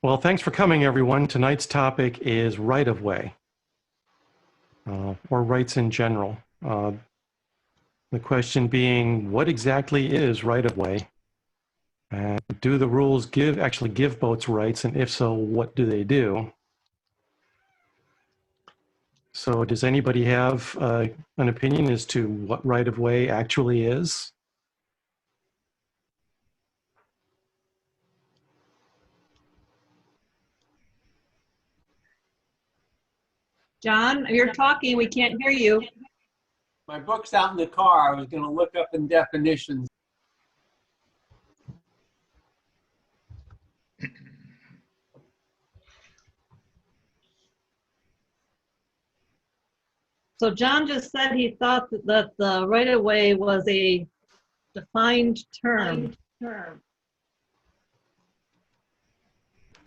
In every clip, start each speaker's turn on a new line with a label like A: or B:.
A: Well, thanks for coming, everyone. Tonight's topic is right-of-way, or rights in general. The question being, what exactly is right-of-way? And do the rules actually give boats rights? And if so, what do they do? So does anybody have an opinion as to what right-of-way actually is?
B: John, you're talking, we can't hear you.
C: My book's out in the car. I was going to look up in definitions.
B: So John just said he thought that the right-of-way was a defined term.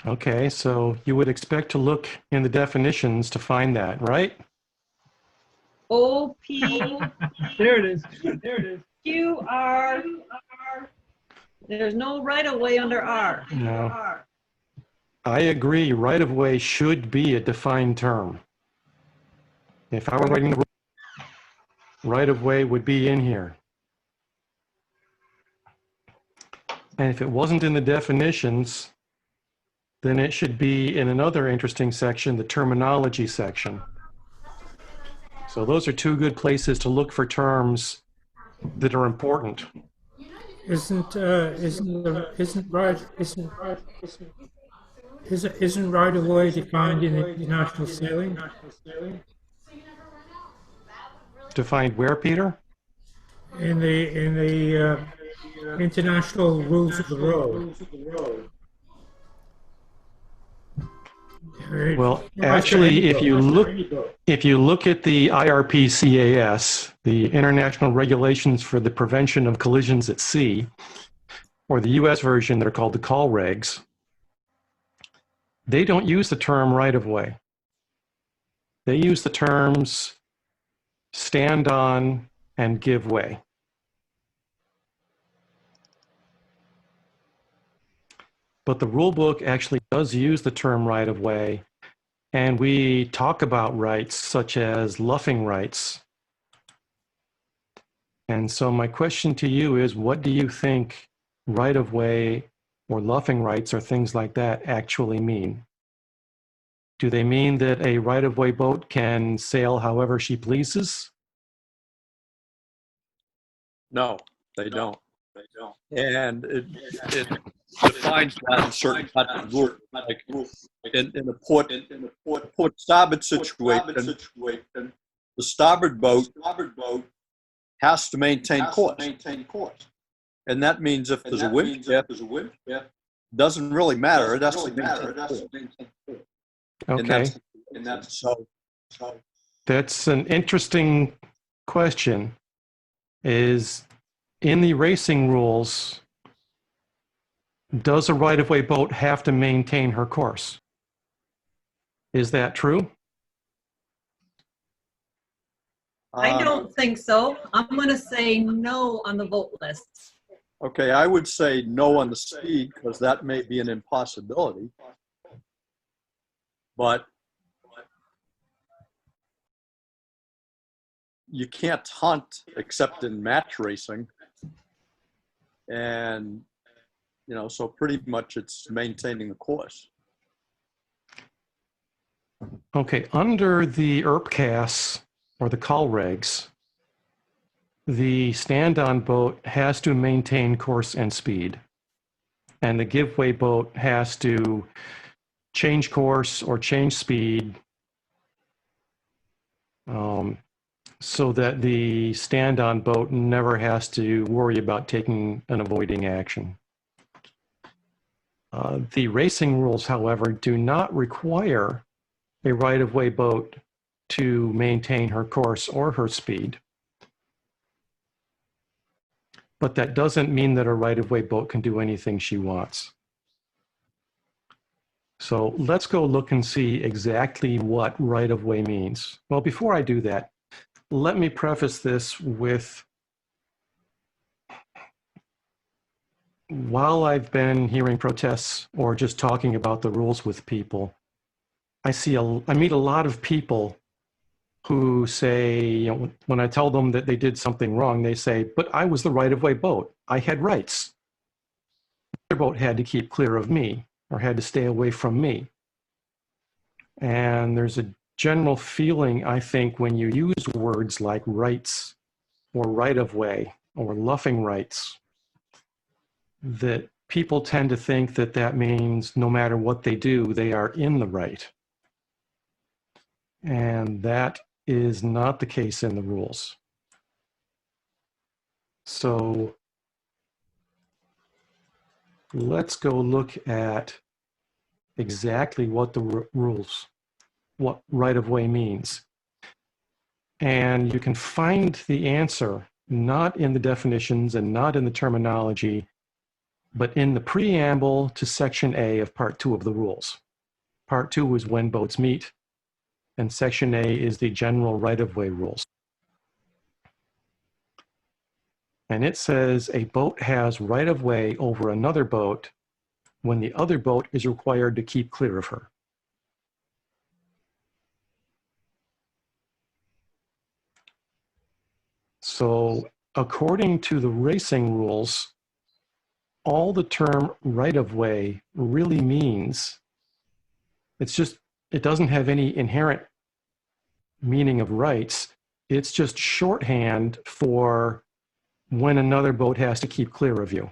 A: Okay, so you would expect to look in the definitions to find that, right?
B: O-P.
C: There it is. There it is.
B: Q-R. There's no right-of-way under R.
A: No. I agree, right-of-way should be a defined term. If I were writing the rule, right-of-way would be in here. And if it wasn't in the definitions, then it should be in another interesting section, the terminology section. So those are two good places to look for terms that are important.
D: Isn't right of way defined in international sailing?
A: Defined where, Peter?
D: In the international rules of the road.
A: Well, actually, if you look at the IRPCAS, the International Regulations for the Prevention of Collisions at Sea, or the US version, they're called the call regs, they don't use the term right-of-way. They use the terms stand on and give way. But the rule book actually does use the term right-of-way, and we talk about rights such as luffing rights. And so my question to you is, what do you think right-of-way or luffing rights or things like that actually mean? Do they mean that a right-of-way boat can sail however she pleases?
E: No, they don't. And it defines that in certain types of rules. Like in a port starboard situation, the starboard boat has to maintain course. And that means if there's a wind shift, doesn't really matter. It has to maintain course.
A: Okay. That's an interesting question. Is in the racing rules, does a right-of-way boat have to maintain her course? Is that true?
B: I don't think so. I'm going to say no on the vote list.
E: Okay, I would say no on the speed because that may be an impossibility. But you can't hunt except in match racing. And, so pretty much it's maintaining the course.
A: Okay, under the IRPCAS or the call regs, the stand-on boat has to maintain course and speed. And the give-way boat has to change course or change speed so that the stand-on boat never has to worry about taking an avoiding action. The racing rules, however, do not require a right-of-way boat to maintain her course or her speed. But that doesn't mean that a right-of-way boat can do anything she wants. So let's go look and see exactly what right-of-way means. Well, before I do that, let me preface this with while I've been hearing protests or just talking about the rules with people, I meet a lot of people who say, you know, when I tell them that they did something wrong, they say, but I was the right-of-way boat. I had rights. The boat had to keep clear of me or had to stay away from me. And there's a general feeling, I think, when you use words like rights or right-of-way or luffing rights, that people tend to think that that means no matter what they do, they are in the right. And that is not the case in the rules. So let's go look at exactly what the rules, what right-of-way means. And you can find the answer not in the definitions and not in the terminology, but in the preamble to Section A of Part 2 of the rules. Part 2 is when boats meet, and Section A is the general right-of-way rules. And it says a boat has right-of-way over another boat when the other boat is required to keep clear of her. So according to the racing rules, all the term right-of-way really means, it doesn't have any inherent meaning of rights. It's just shorthand for when another boat has to keep clear of you.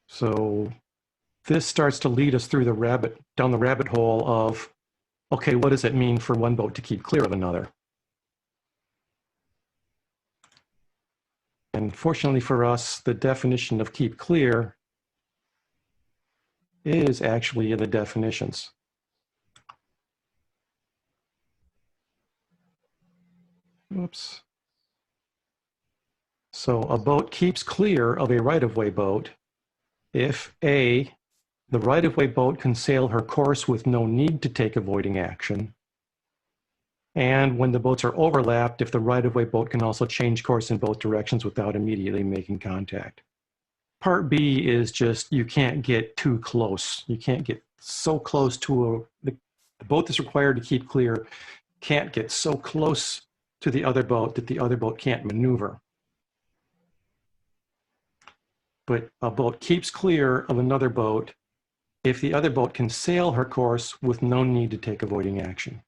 A: So this starts to lead us through down the rabbit hole of, okay, what does it mean for one boat to keep clear of another? And fortunately for us, the definition of keep clear is actually in the definitions. Oops. So a boat keeps clear of a right-of-way boat if A, the right-of-way boat can sail her course with no need to take avoiding action, and when the boats are overlapped, if the right-of-way boat can also change course in both directions without immediately making contact. Part B is just you can't get too close. You can't get so close to the boat that's required to keep clear can't get so close to the other boat that the other boat can't maneuver. But a boat keeps clear of another boat if the other boat can sail her course with no need to take avoiding action.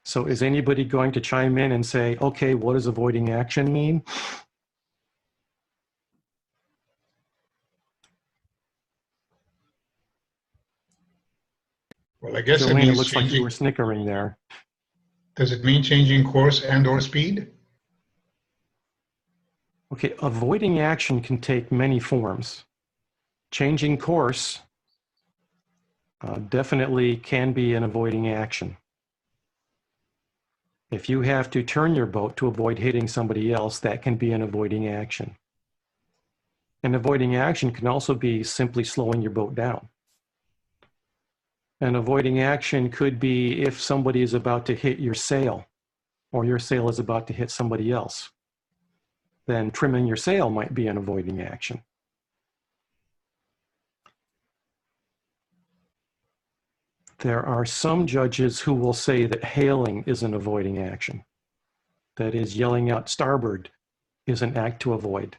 A: So is anybody going to chime in and say, okay, what does avoiding action mean?
F: Well, I guess it
A: Jolene, it
F: means
A: looks like you
F: changing.
A: were snickering there.
F: Does it mean changing course and/or speed?
A: Okay, avoiding action can take many forms. Changing course definitely can be an avoiding action. If you have to turn your boat to avoid hitting somebody else, that can be an avoiding action. An avoiding action can also be simply slowing your boat down. An avoiding action could be if somebody is about to hit your sail or your sail is about to hit somebody else. Then trimming your sail might be an avoiding action. There are some judges who will say that hailing is an avoiding action. That is, yelling out starboard is an act to avoid.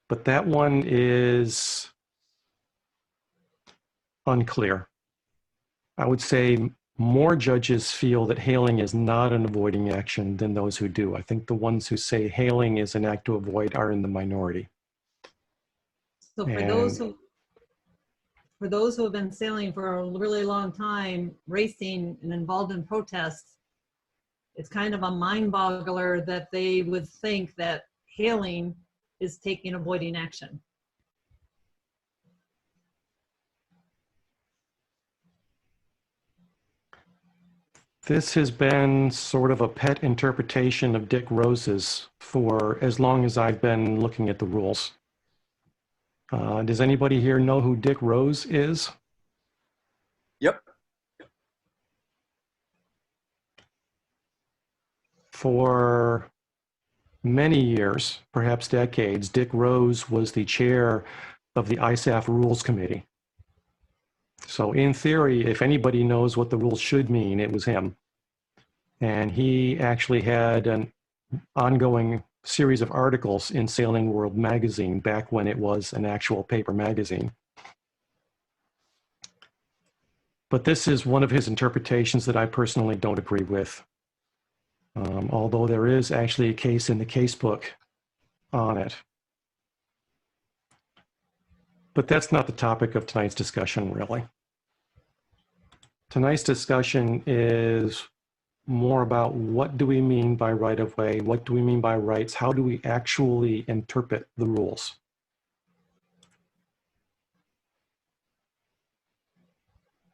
A: But that one is unclear. I would say more judges feel that hailing is not an avoiding action than those who do. I think the ones who say hailing is an act to avoid are in the minority.
B: So for those who have been sailing for a really long time, racing and involved in protests, it's kind of a mind boggler that they would think that hailing is taking avoiding action.
A: This has been sort of a pet interpretation of Dick Rose's for as long as I've been looking at the rules. Does anybody here know who Dick Rose is?
E: Yep.
A: For many years, perhaps decades, Dick Rose was the chair of the ISAF Rules Committee. So in theory, if anybody knows what the rules should mean, it was him. And he actually had an ongoing series of articles in Sailing World magazine back when it was an actual paper magazine. But this is one of his interpretations that I personally don't agree with. Although there is actually a case in the casebook on it. But that's not the topic of tonight's discussion, really. Tonight's discussion is more about what do we mean by right-of-way, what do we mean by rights, how do we actually interpret the rules.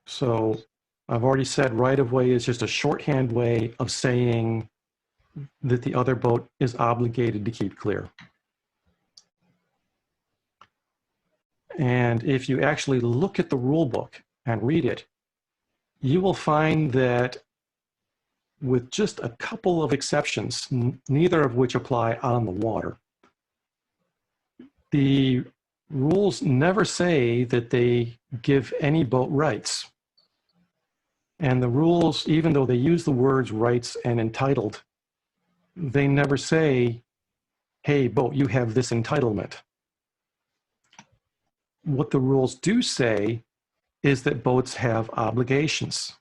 A: So I've already said right-of-way is just a shorthand way of saying that the other boat is obligated to keep clear. And if you actually look at the rule book and read it, you will find that with just a couple of exceptions, neither of which apply on the water, the rules never say that they give any boat rights. And the rules, even though they use the words rights and entitled, they never say, hey, boat, you have this entitlement. What the rules do say is that boats have obligations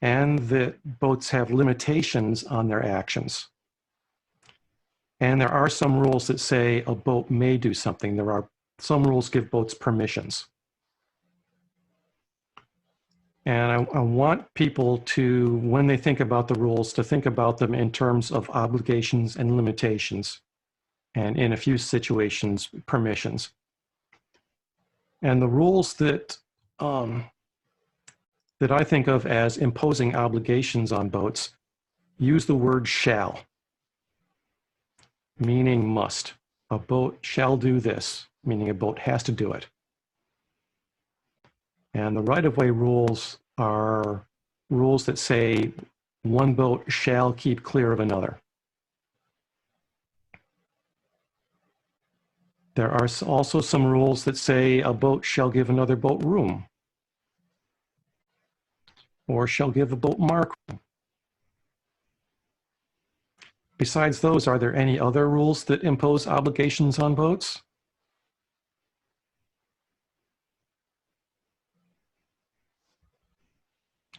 A: and that boats have limitations on their actions. And there are some rules that say a boat may do something. There are some rules give boats permissions. And I want people to, when they think about the rules, to think about them in terms of obligations and limitations, and in a few situations, permissions. And the rules that that I think of as imposing obligations on boats use the word shall, meaning must. A boat shall do this, meaning a boat has to do it. And the right-of-way rules are rules that say one boat shall keep clear of another. There are also some rules that say a boat shall give another boat room, or shall give a boat mark room. Besides those, are there any other rules that impose obligations on boats?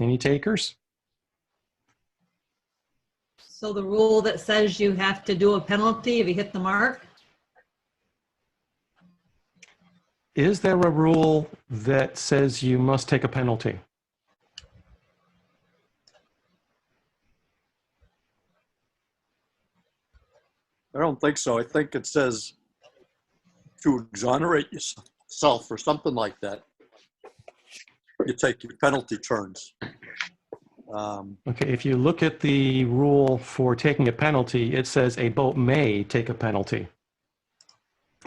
A: Any takers?
B: So the rule that says you have to do a penalty if you hit the mark?
A: Is there a rule that says you must take a penalty?
E: I don't think so. I think it says to exonerate yourself or something like that. You take your penalty turns.
A: Okay, if you look at the rule for taking a penalty, it says a boat may take a penalty.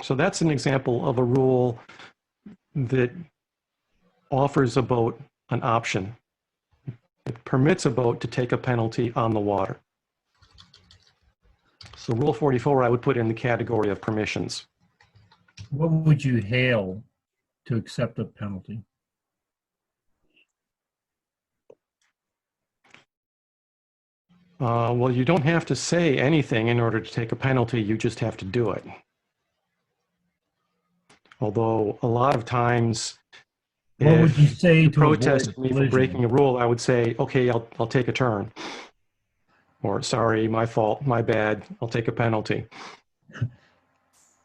A: So that's an example of a rule that offers a boat an option. It permits a boat to take a penalty on the water. So Rule 44, I would put in the category of permissions.
D: What would you hail to accept a penalty?
A: Well, you don't have to say anything in order to take a penalty, you just have to do it. Although a lot of times,
D: What would you say
A: you
D: to avoid
A: protest me for
D: collision?
A: breaking a rule, I would say, okay, I'll take a turn. Or sorry, my fault, my bad, I'll take a penalty.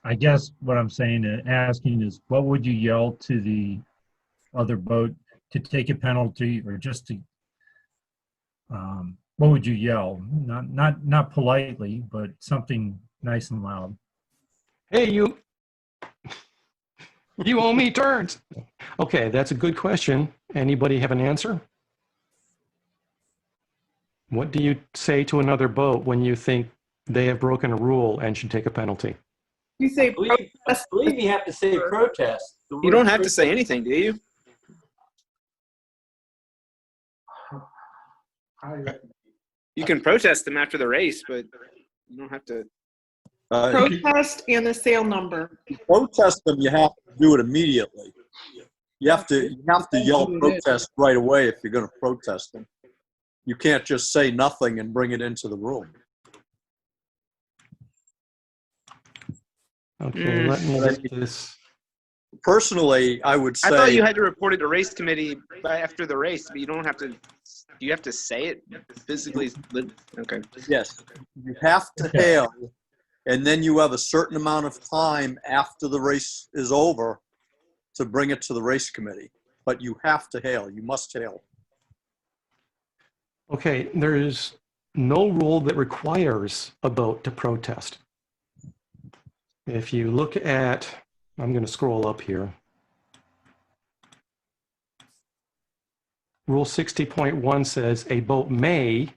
D: I guess what I'm saying and asking is, what would you yell to the other boat to take a penalty, or just to, what would you yell? Not politely, but something nice and loud.
A: Hey, you owe me turns. Okay, that's a good question. Anybody have an answer? What do you say to another boat when you think they have broken a rule and should take a penalty?
G: You
C: I
G: say
C: believe,
G: protest.
C: you have to say protest. The
H: You
C: word
H: don't have to say
C: protest.
H: anything, do you? You can protest them after the race, but you don't have to.
G: Protest and the sale number.
E: Protest them, you have to do it immediately. You have to yell protest right away if you're going to protest them. You can't just say nothing and bring it into the room.
A: Okay, let me get this.
E: Personally, I would
H: I thought
E: say
H: you had to report it to race committee after the race, but you don't have to. Do you have to say it physically? Okay.
E: yes, you have to
D: Okay.
E: hail, and then you have a certain amount of time after the race is over to bring it to the race committee. But you have to hail. You must hail.
A: Okay, there is no rule that requires a boat to protest. If you look at, I'm going to scroll up here. Rule 60.1 says a boat may,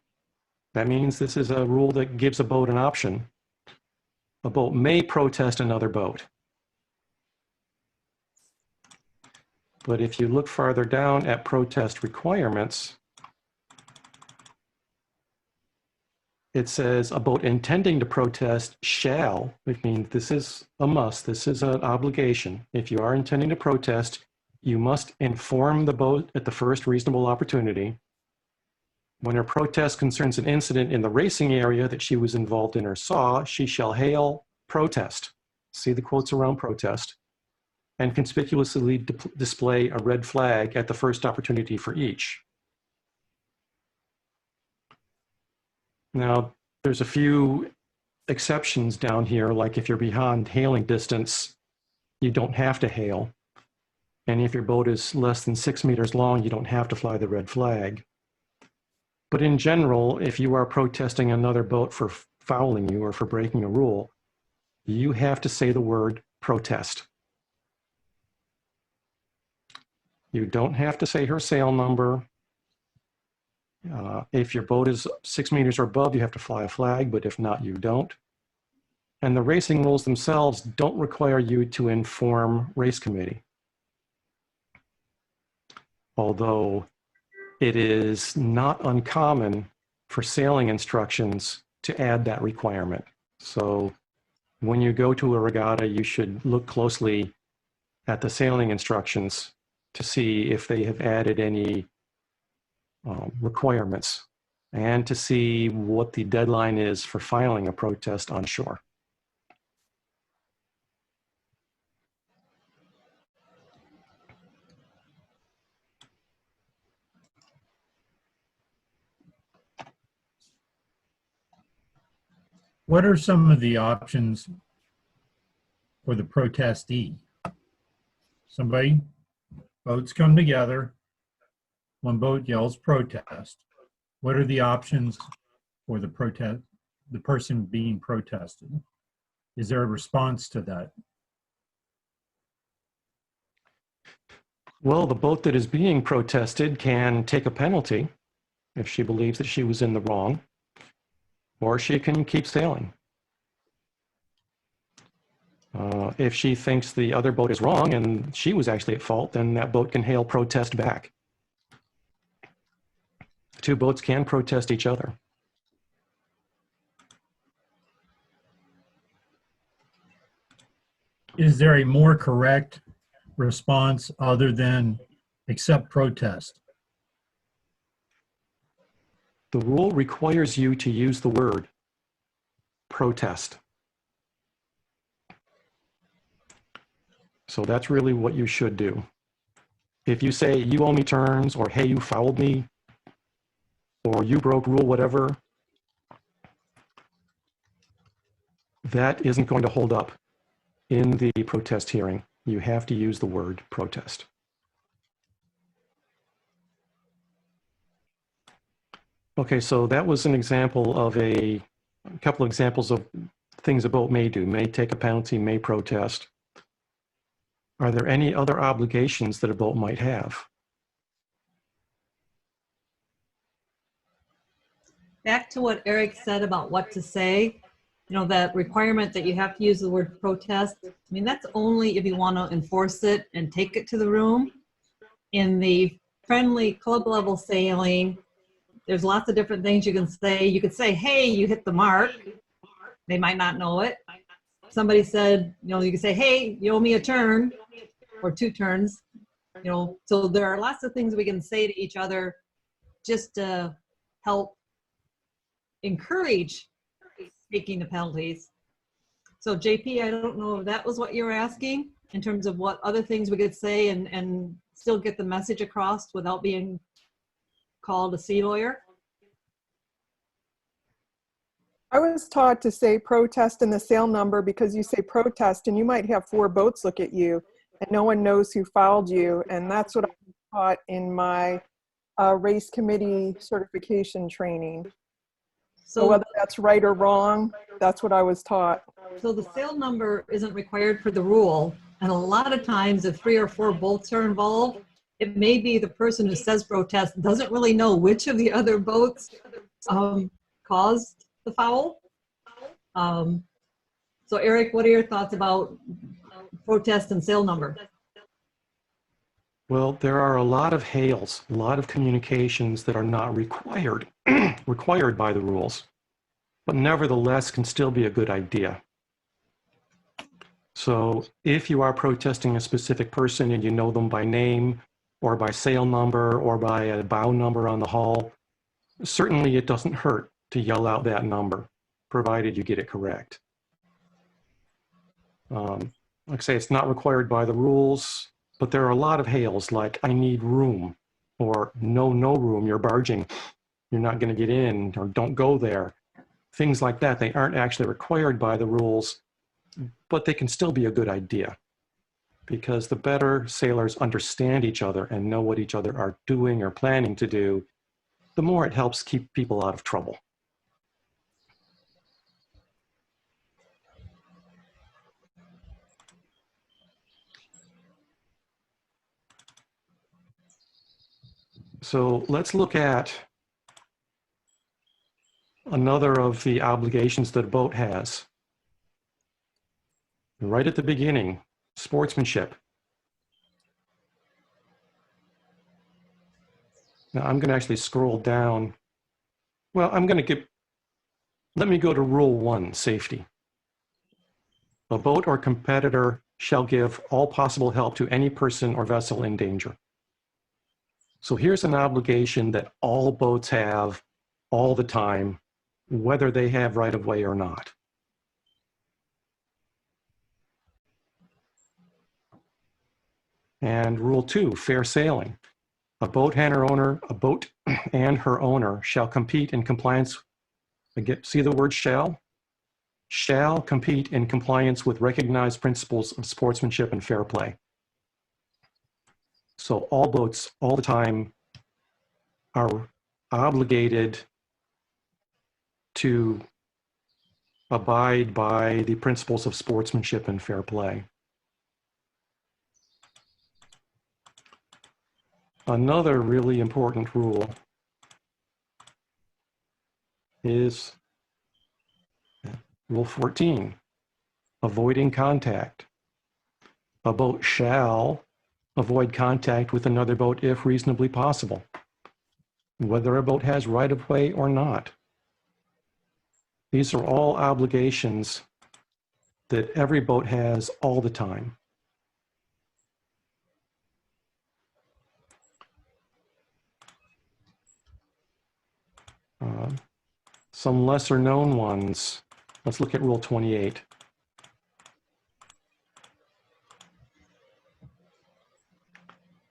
A: that means this is a rule that gives a boat an option. A boat may protest another boat. But if you look farther down at protest requirements, it says a boat intending to protest shall, which means this is a must, this is an obligation. If you are intending to protest, you must inform the boat at the first reasonable opportunity. When her protest concerns an incident in the racing area that she was involved in or saw, she shall hail protest. See the quotes around protest. And conspicuously display a red flag at the first opportunity for each. Now, there's a few exceptions down here, like if you're beyond hailing distance, you don't have to hail. And if your boat is less than 6 meters long, you don't have to fly the red flag. But in general, if you are protesting another boat for fouling you or for breaking a rule, you have to say the word protest. You don't have to say her sail number. If your boat is 6 meters or above, you have to fly a flag, but if not, you don't. And the racing rules themselves don't require you to inform race committee. Although it is not uncommon for sailing instructions to add that requirement. So when you go to a regatta, you should look closely at the sailing instructions to see if they have added any requirements and to see what the deadline is for filing a protest on shore.
D: What are some of the options for the protestee? Somebody, boats come together, one boat yells protest. What are the options for the person being protested? Is there a response to that?
A: Well, the boat that is being protested can take a penalty if she believes that she was in the wrong, or she can keep sailing. If she thinks the other boat is wrong and she was actually at fault, then that boat can hail protest back. The two boats can protest each other.
D: Is there a more correct response other than accept protest?
A: The rule requires you to use the word protest. So that's really what you should do. If you say, you owe me turns, or hey, you fouled me, or you broke rule, whatever, that isn't going to hold up in the protest hearing. You have to use the word protest. Okay, so that was an example of a couple examples of things a boat may do, may take a penalty, may protest. Are there any other obligations that a boat might have?
B: back to what Eric said about what to say, that requirement that you have to use the word protest, I mean, that's only if you want to enforce it and take it to the room. In the friendly club level sailing, there's lots of different things you can say. You could say, hey, you hit the mark. They might not know it. Somebody said, you can say, hey, you owe me a turn or 2 turns. So there are lots of things we can say to each other just to help encourage taking the penalties. So JP, I don't know if that was what you were asking in terms of what other things we could say and still get the message across without being called a sea lawyer.
I: I was taught to say protest and the sail number because you say protest and you might have 4 boats look at you and no one knows who fouled you. And that's what I was taught in my race committee certification training. So whether that's right or wrong, that's what I was taught.
B: So the sail number isn't required for the rule. And a lot of times if 3 or 4 boats are involved, it may be the person who says protest doesn't really know which of the other boats caused the foul. So Eric, what are your thoughts about protest and sail number?
A: Well, there are a lot of hails, a lot of communications that are not required, required by the rules, but nevertheless can still be a good idea. So if you are protesting a specific person and you know them by name or by sail number or by a bow number on the hull, certainly it doesn't hurt to yell out that number, provided you get it correct. Like I say, it's not required by the rules, but there are a lot of hails like I need room or no room, you're barging, you're not going to get in, or don't go there. Things like that, they aren't actually required by the rules, but they can still be a good idea because the better sailors understand each other and know what each other are doing or planning to do, the more it helps keep people out of trouble. So let's look at another of the obligations that a boat has. Right at the beginning, sportsmanship. Now I'm going to actually scroll down. Well, let me go to Rule 1, safety. A boat or competitor shall give all possible help to any person or vessel in danger. So here's an obligation that all boats have all the time, whether they have right of way or not. And Rule 2, fair sailing. A boat and her owner shall compete in compliance. Again, see the word shall? Shall compete in compliance with recognized principles of sportsmanship and fair play. So all boats all the time are obligated to abide by the principles of sportsmanship and fair play. Another really important rule is Rule 14, avoiding contact. A boat shall avoid contact with another boat if reasonably possible, whether a boat has right of way or not. These are all obligations that every boat has all the time. Some lesser known ones. Let's look at Rule 28.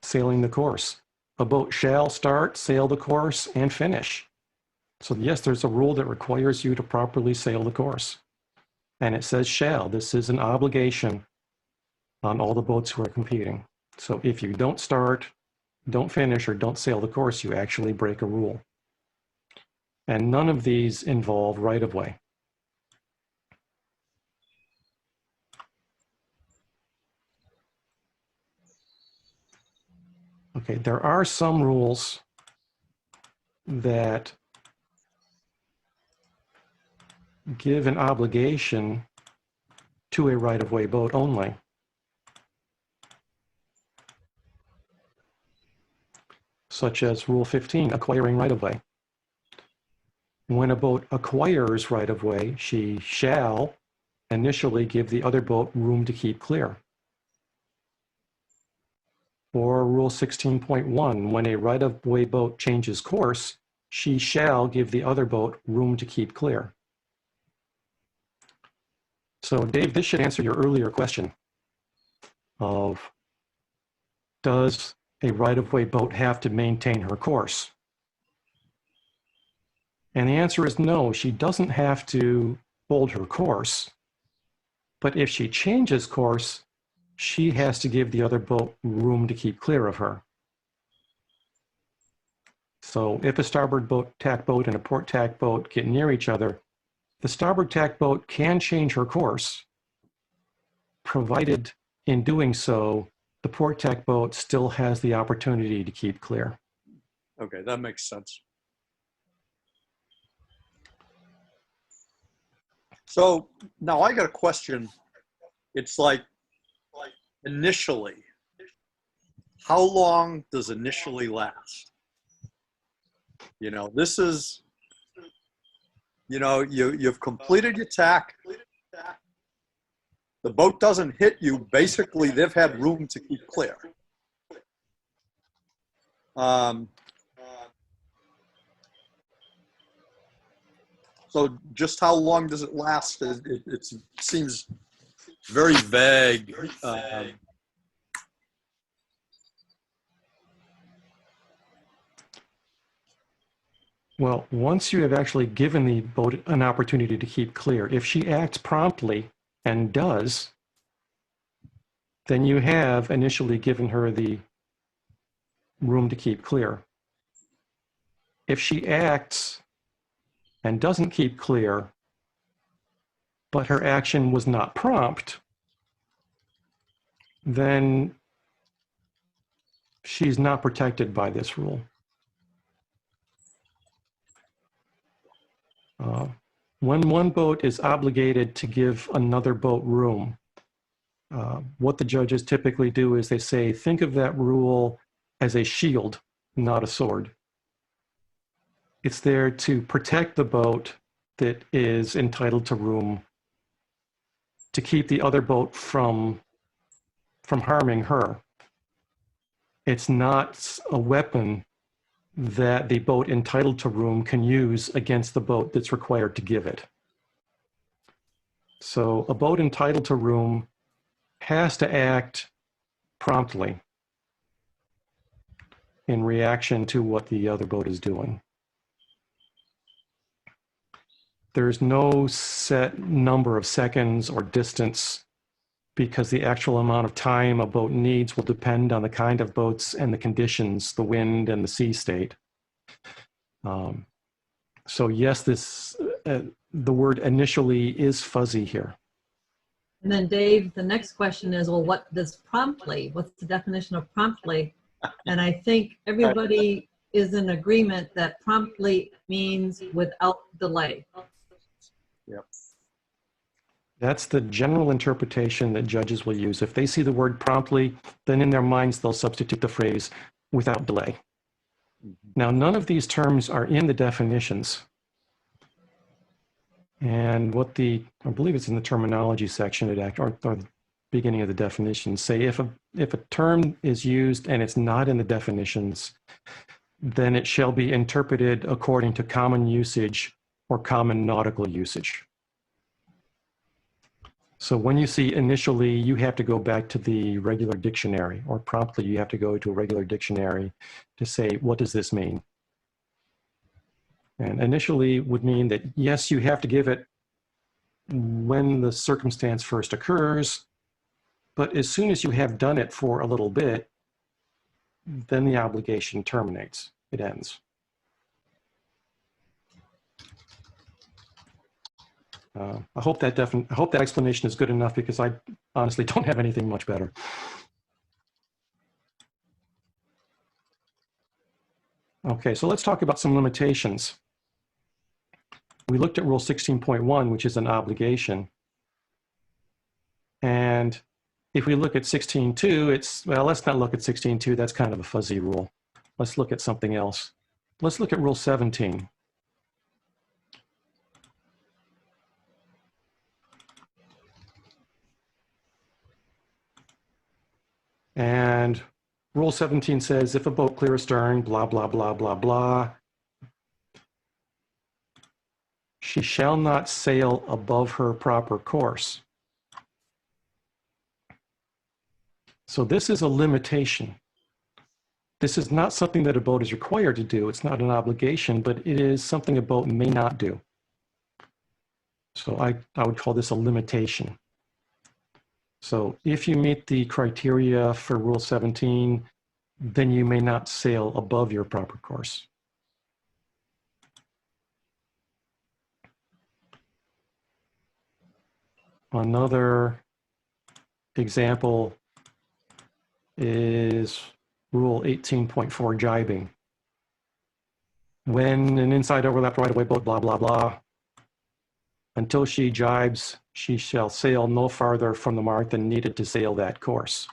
A: Sailing the course. A boat shall start, sail the course, and finish. So yes, there's a rule that requires you to properly sail the course. And it says shall. This is an obligation on all the boats who are competing. So if you don't start, don't finish, or don't sail the course, you actually break a rule. And none of these involve right of way. Okay, there are some rules that give an obligation to a right-of-way boat only. Such as Rule 15, acquiring right-of-way. When a boat acquires right-of-way, she shall initially give the other boat room to keep clear. Or Rule 16.1, when a right-of-way boat changes course, she shall give the other boat room to keep clear. So Dave, this should answer your earlier question of, does a right-of-way boat have to maintain her course? And the answer is no, she doesn't have to hold her course. But if she changes course, she has to give the other boat room to keep clear of her. So if a starboard tack boat and a port tack boat get near each other, the starboard tack boat can change her course, provided in doing so, the port tack boat still has the opportunity to keep clear.
E: Okay, that makes sense. So now I got a question. It's like initially, how long does initially last? You know, this is, you know, you've completed your tack. The boat doesn't hit you. Basically, they've had room to keep clear. So just how long does it last? It seems very vague.
A: Well, once you have actually given the boat an opportunity to keep clear, if she acts promptly and does, then you have initially given her the room to keep clear. If she acts and doesn't keep clear, but her action was not prompt, then she's not protected by this rule. When one boat is obligated to give another boat room, what the judges typically do is they say, think of that rule as a shield, not a sword. It's there to protect the boat that is entitled to room, to keep the other boat from harming her. It's not a weapon that the boat entitled to room can use against the boat that's required to give it. So a boat entitled to room has to act promptly in reaction to what the other boat is doing. There's no set number of seconds or distance, because the actual amount of time a boat needs will depend on the kind of boats and the conditions, the wind and the sea state. So yes, the word initially is fuzzy here.
B: And then Dave, the next question is, well, what does promptly, what's the definition of promptly? And I think everybody is in agreement that promptly means without delay.
E: Yep.
A: That's the general interpretation that judges will use. If they see the word promptly, then in their minds, they'll substitute the phrase without delay. Now, none of these terms are in the definitions. And what I believe it's in the terminology section or the beginning of the definitions, say if a term is used and it's not in the definitions, then it shall be interpreted according to common usage or common nautical usage. So when you see initially, you have to go back to the regular dictionary, or promptly you have to go to a regular dictionary to say, what does this mean? And initially would mean that, yes, you have to give it when the circumstance first occurs, but as soon as you have done it for a little bit, then the obligation terminates, it ends. I hope that explanation is good enough, because I honestly don't have anything much better. Okay, so let's talk about some limitations. we looked at Rule 16.1, which is an obligation. And if we look at 16.2, it's, well, let's not look at 16.2. That's kind of a fuzzy rule. Let's look at something else. Let's look at Rule 17. And Rule 17 says, if a boat clear astern, blah, blah, blah, blah, blah, she shall not sail above her proper course. So this is a limitation. This is not something that a boat is required to do. It's not an obligation, but it is something a boat may not do. So I would call this a limitation. So if you meet the criteria for Rule 17, then you may not sail above your proper course. Another example is Rule 18.4 jibing. When an inside overlap right-of-way boat, blah, blah, blah, until she jibes, she shall sail no farther from the mark than needed to sail that course.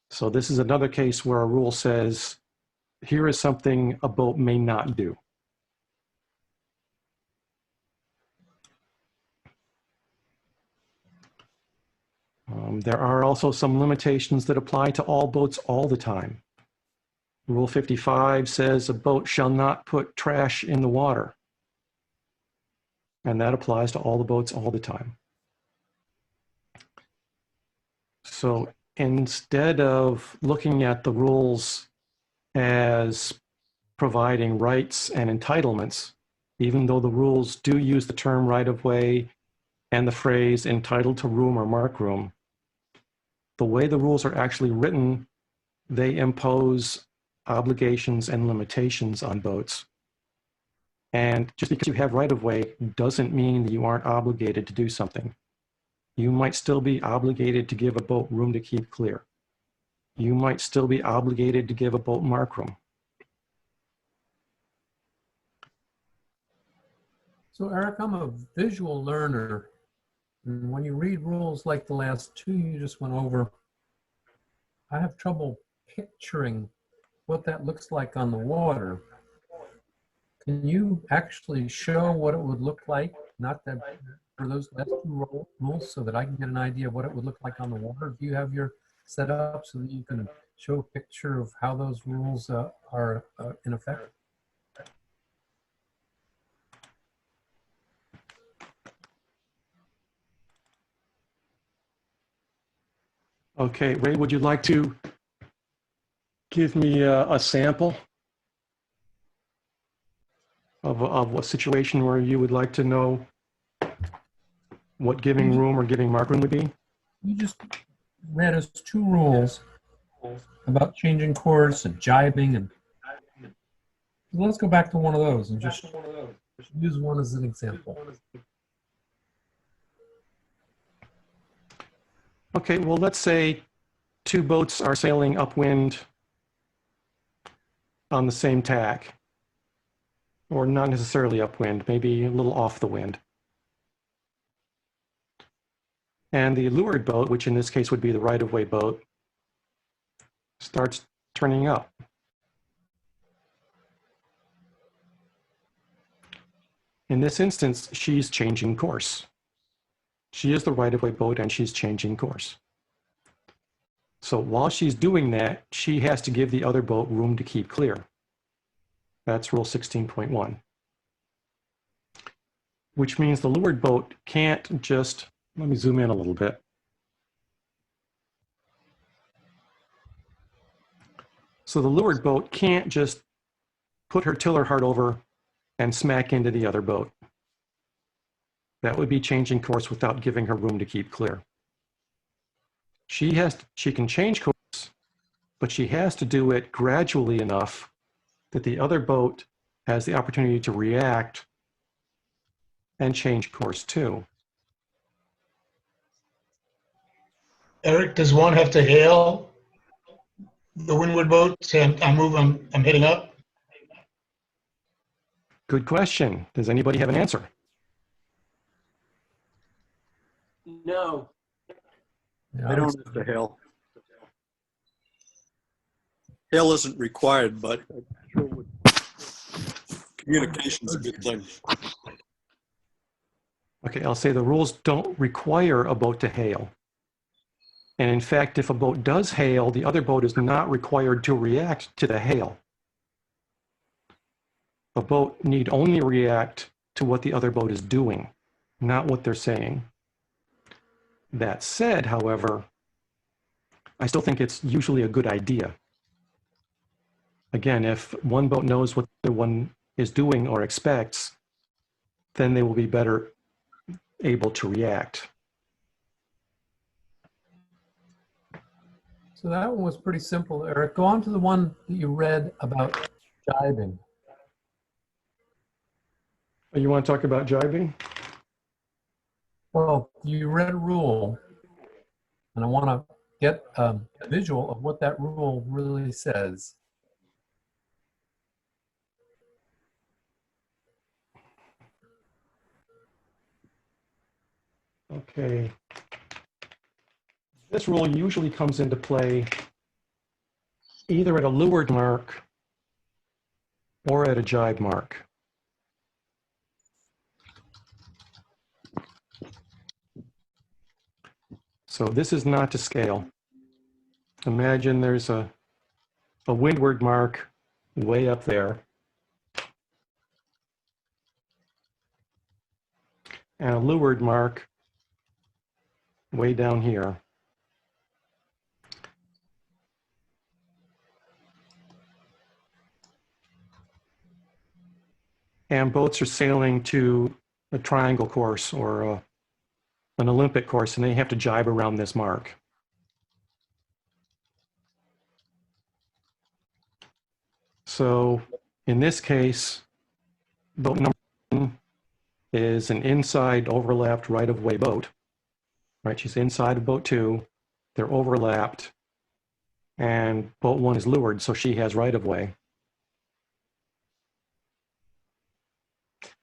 A: So this is another case where a rule says, here is something a boat may not do. There are also some limitations that apply to all boats all the time. Rule 55 says a boat shall not put trash in the water. And that applies to all the boats all the time. So instead of looking at the rules as providing rights and entitlements, even though the rules do use the term right-of-way and the phrase entitled to room or mark room, the way the rules are actually written, they impose obligations and limitations on boats. And just because you have right-of-way doesn't mean that you aren't obligated to do something. You might still be obligated to give a boat room to keep clear. You might still be obligated to give a boat mark room.
J: So Eric, I'm a visual learner. And when you read rules like the last two you just went over, I have trouble picturing what that looks like on the water. Can you actually show what it would look like, not that for those last two rules, so that I can get an idea of what it would look like on the water? Do you have your set up so that you can show a picture of how those rules are in effect?
A: Okay, Ray, would you like to give me a sample of a situation where you would like to know what giving room or giving mark room would be?
J: You just read us two rules about changing course and jibing, and let's go back to one of those and just use one as an example.
A: Okay, well, let's say two boats are sailing upwind on the same tack, or not necessarily upwind, maybe a little off the wind. And the leeward boat, which in this case would be the right-of-way boat, starts turning up. In this instance, she's changing course. She is the right-of-way boat and she's changing course. So while she's doing that, she has to give the other boat room to keep clear. That's Rule 16.1. Which means the leeward boat can't just, let me zoom in a little bit. So the leeward boat can't just put her tiller hard over and smack into the other boat. That would be changing course without giving her room to keep clear. She can change course, but she has to do it gradually enough that the other boat has the opportunity to react and change course too.
F: Eric, does one have to hail the windward boat, say, I'm heading up?
A: Good question. Does anybody have an answer?
C: No.
J: Yeah,
E: They don't have to hail. Hail isn't required, but I'm sure communication's a good thing.
A: Okay, I'll say the rules don't require a boat to hail. And in fact, if a boat does hail, the other boat is not required to react to the hail. A boat need only react to what the other boat is doing, not what they're saying. That said, however, I still think it's usually a good idea. Again, if one boat knows what the one is doing or expects, then they will be better able to react.
J: So that one was pretty simple, Eric. Go on to the one that you read about jibing.
A: You want to talk about jibing?
J: Well, you read a rule, and I want to get a visual of what that rule really says.
A: Okay. This rule usually comes into play either at a leeward mark or at a jibe mark. So this is not to scale. Imagine there's a windward mark way up there and a leeward mark way down here. And boats are sailing to a triangle course or an Olympic course, and they have to jibe around this mark. So in this case, boat number 1 is an inside overlapped right-of-way boat. Right, she's inside of boat 2. They're overlapped, and boat 1 is leeward, so she has right-of-way.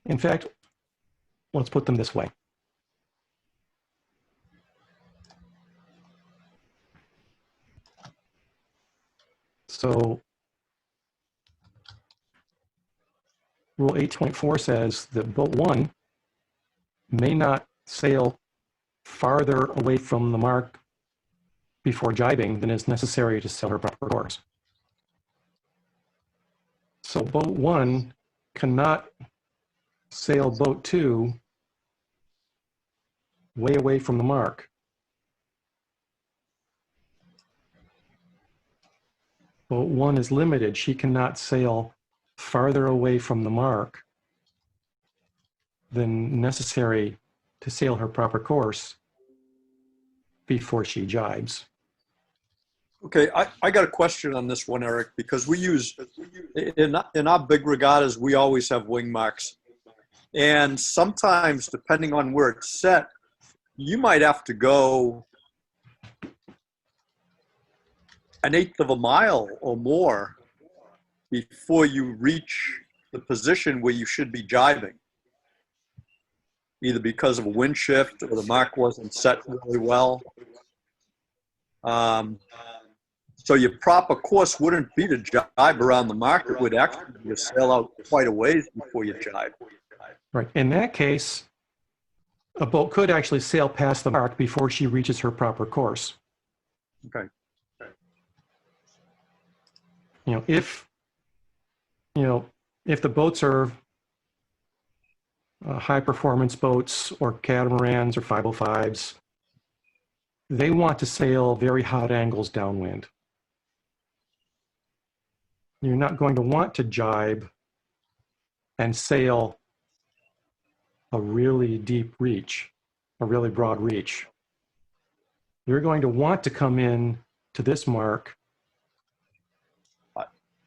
A: In fact, let's put them this way. So Rule 8.4 says that boat 1 may not sail farther away from the mark before jibing than is necessary to sail her proper course. So boat 1 cannot sail boat 2 way away from the mark. Boat 1 is limited. She cannot sail farther away from the mark than necessary to sail her proper course before she jibes.
E: Okay, I got a question on this one, Eric, because we use, in our big regattas, we always have wing marks. And sometimes, depending on where it's set, you might have to go 1/8 of a mile or more before you reach the position where you should be jibing, either because of a wind shift or the mark wasn't set really well. So your proper course wouldn't be to jibe around the mark. It would actually be to sail out quite a ways before you jibe.
A: Right. In that case, a boat could actually sail past the mark before she reaches her proper course.
E: Okay.
A: If the boats are high performance boats or catamarans or 505s, they want to sail very hot angles downwind. You're not going to want to jibe and sail a really deep reach, a really broad reach. You're going to want to come in to this mark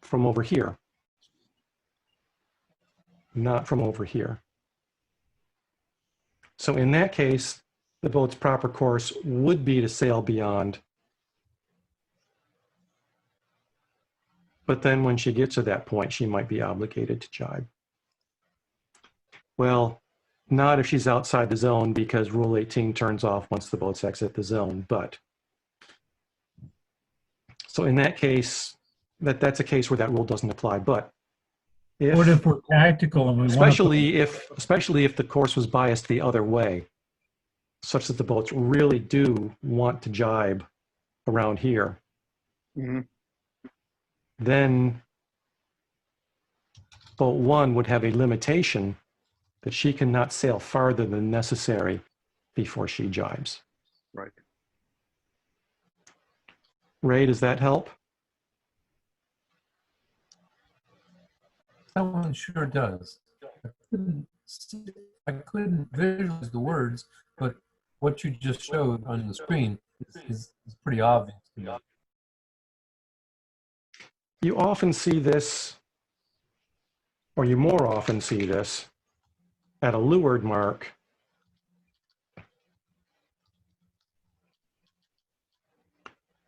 A: from over here, not from over here. So in that case, the boat's proper course would be to sail beyond. But then when she gets to that point, she might be obligated to jibe. Well, not if she's outside the zone, because Rule 18 turns off once the boats exit the zone. But so in that case, that's a case where that rule doesn't apply. But
D: What if we're tactical and we want to
A: especially if the course was biased the other way, such that the boats really do want to jibe around here, then boat 1 would have a limitation that she cannot sail farther than necessary before she jibes.
E: Right.
A: Ray, does that help?
J: That one sure does. I couldn't visualize the words, but what you just showed on the screen is pretty obvious to me.
A: You often see this, or you more often see this, at a leeward mark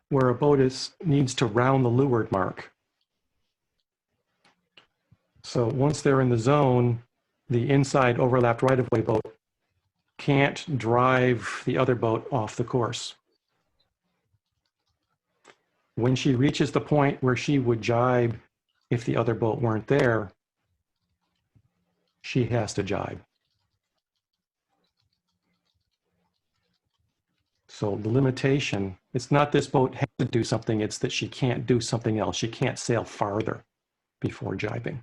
A: where a boat needs to round the leeward mark. So once they're in the zone, the inside overlapped right-of-way boat can't drive the other boat off the course. When she reaches the point where she would jibe if the other boat weren't there, she has to jibe. So the limitation, it's not this boat has to do something, it's that she can't do something else. She can't sail farther before jibing.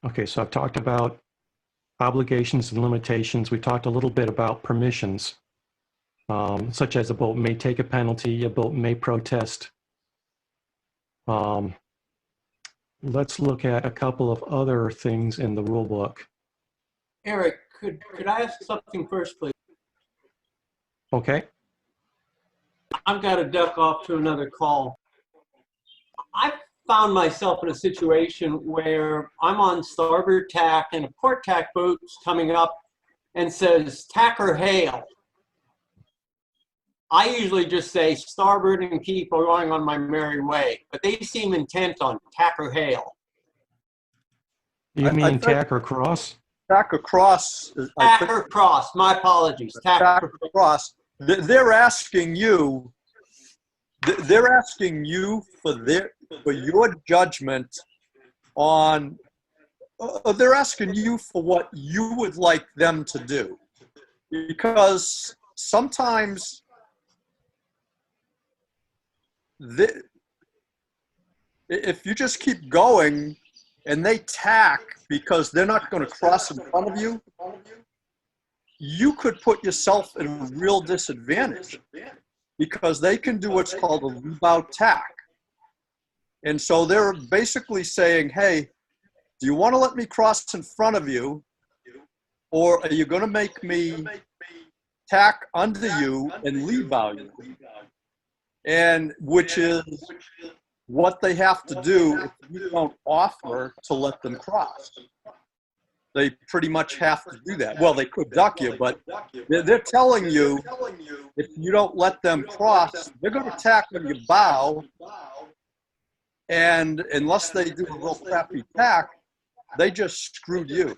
A: Okay, so I've talked about obligations and limitations. We talked a little bit about permissions, such as a boat may take a penalty, a boat may protest. Let's look at a couple of other things in the rule book.
C: Eric, could I ask something first, please?
A: Okay.
C: I've got to duck off to another call. I found myself in a situation where I'm on starboard tack and a port tack boat's coming up and says tack or hail. I usually just say starboard and keep going on my merry way, but they seem intent on tack or hail.
A: You mean tack or cross?
E: Tack across.
C: Tack or cross, my apologies.
E: Tack across. They're asking you. They're asking you for your judgment on. They're asking you for what you would like them to do, because sometimes if you just keep going and they tack because they're not going to cross in front of you, you could put yourself at a real disadvantage, because they can do what's called a leave-out tack. And so they're basically saying, hey, do you want to let me cross in front of you, or are you going to make me tack under you and leave-out you? And which is what they have to do if you don't offer to let them cross. They pretty much have to do that. Well, they could duck you, but they're telling you if you don't let them cross, they're going to tack on your bow. And unless they do a real crappy tack, they just screwed you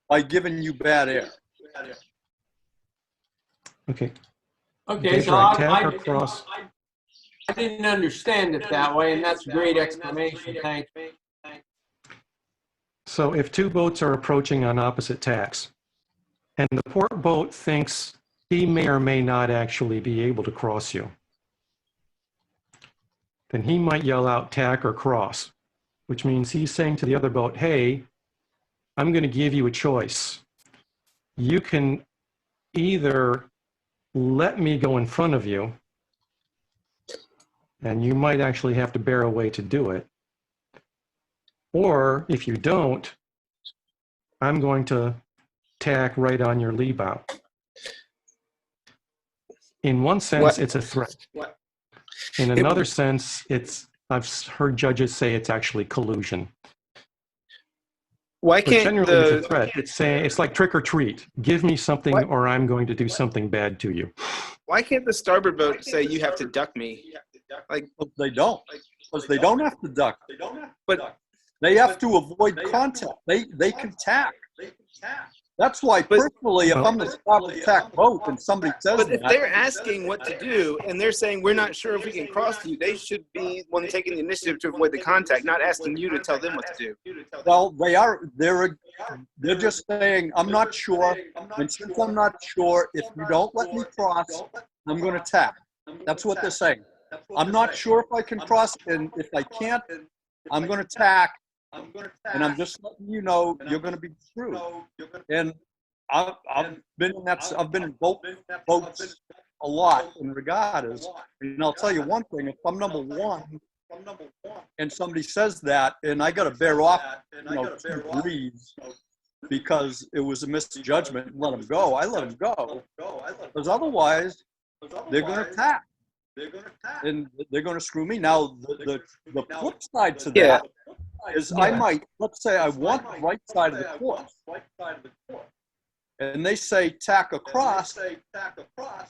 E: by giving you bad air.
A: Okay.
C: Okay, so
A: tack or cross.
C: I didn't understand it that way, and that's a great explanation. Thank you.
A: So if two boats are approaching on opposite tacks, and the port boat thinks he may or may not actually be able to cross you, then he might yell out tack or cross, which means he's saying to the other boat, hey, I'm going to give you a choice. You can either let me go in front of you, and you might actually have to bear away to do it. Or if you don't, I'm going to tack right on your lee bow. In one sense, it's a threat. In another sense, it's I've heard judges say it's actually collusion.
H: Why
A: But
H: can't
A: generally, it's a
H: the
A: threat. It's like trick or treat. Give me something,
H: What?
A: or I'm going to do something bad to you.
H: why can't the starboard boat say you have to duck me? Like,
E: They don't, because they don't have to duck.
H: but
E: They have to avoid contact. They can tack. That's why, personally, if I'm the starboard tack boat and somebody says
H: but if
E: that,
H: they're asking what to do and they're saying we're not sure if we can cross you, they should be one taking the initiative to avoid the contact, not asking you to tell them what to do.
E: well, they're just saying, I'm not sure, and since I'm not sure, if you don't let me cross, I'm going to tack. That's what they're saying. I'm not sure if I can cross, and if I can't, I'm going to tack, and I'm just letting you know you're going to be screwed. And I've been in that. I've been in boats a lot in regattas, and I'll tell you one thing: if I'm number one, and somebody says that, and I got to bear off, 2 degrees because it was a misjudgment, and let them go. I let them go, because otherwise they're going to attack, and they're going to screw me. Now the flip side to
H: Yeah.
E: that is I might, let's say I want the right side of the course, and they say tack across,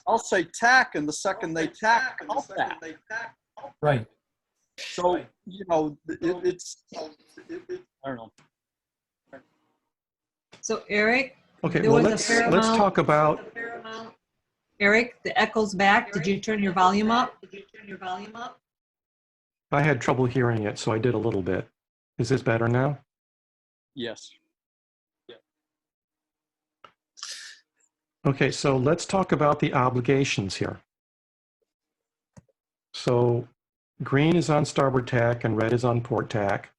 E: I'll say tack, and the second they tack, I'll tack.
J: Right.
E: So, it's, I don't know.
B: So Eric,
A: Okay,
B: there
A: well,
B: was a
A: let's
B: fair
A: let's
B: amount-
A: talk about.
B: Eric, the echo's back. Did you turn your volume up?
A: I had trouble hearing it, so I did a little bit. Is this better now?
E: Yes.
A: Okay, so let's talk about the obligations here. So green is on starboard tack and red is on port tack.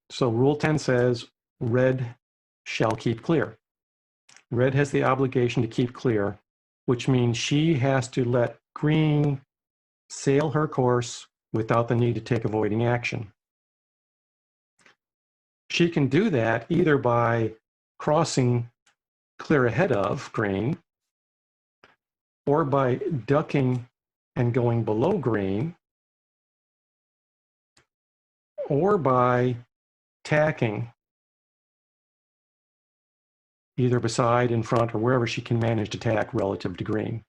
A: So Rule 10 says red shall keep clear. Red has the obligation to keep clear, which means she has to let green sail her course without the need to take avoiding action. She can do that either by crossing clear ahead of green, or by ducking and going below green, or by tacking either beside, in front, or wherever she can manage to tack relative to green.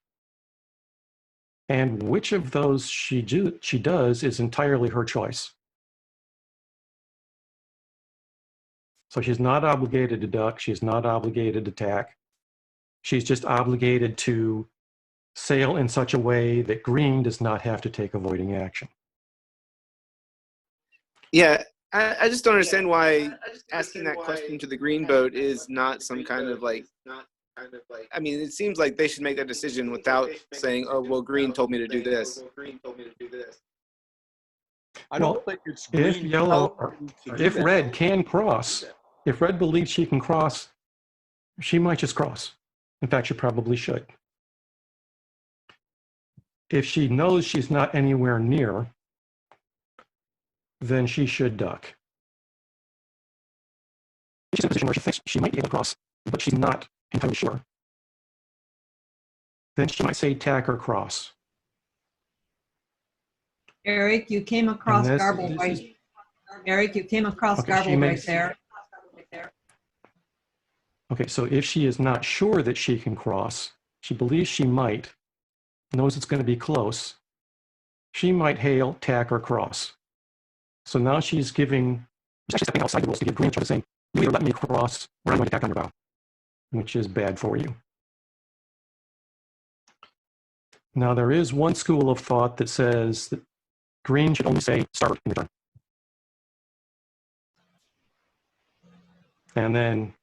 A: And which of those she does is entirely her choice. So she's not obligated to duck, she's not obligated to tack. She's just obligated to sail in such a way that green does not have to take avoiding action.
H: Yeah, I just don't understand why asking that question to the green boat is not some kind of like, I mean, it seems like they should make that decision without saying, oh, well, green told me to do this.
E: I don't think it's
A: If
E: green
A: yellow,
E: to do
A: if
E: that.
A: red can cross, if red believes she can cross, she might just cross. In fact, she probably should. If she knows she's not anywhere near, then she should duck. She's in a position where she thinks she might be able to cross, but she's not entirely sure. Then she might say tack or cross.
B: Eric, you came across
A: And
B: garbled
A: this
B: right.
A: is-
B: Eric, you came across
A: Okay, she
B: garbled right
A: makes-
B: there.
A: Okay, so if she is not sure that she can cross, she believes she might, knows it's going to be close, she might hail, tack, or cross. So now she's actually stepping outside the rules to give green a choice, saying, you either let me cross or I'm going to tack on your bow, which is bad for you. Now, there is one school of thought that says that green should only say starboard in return. And then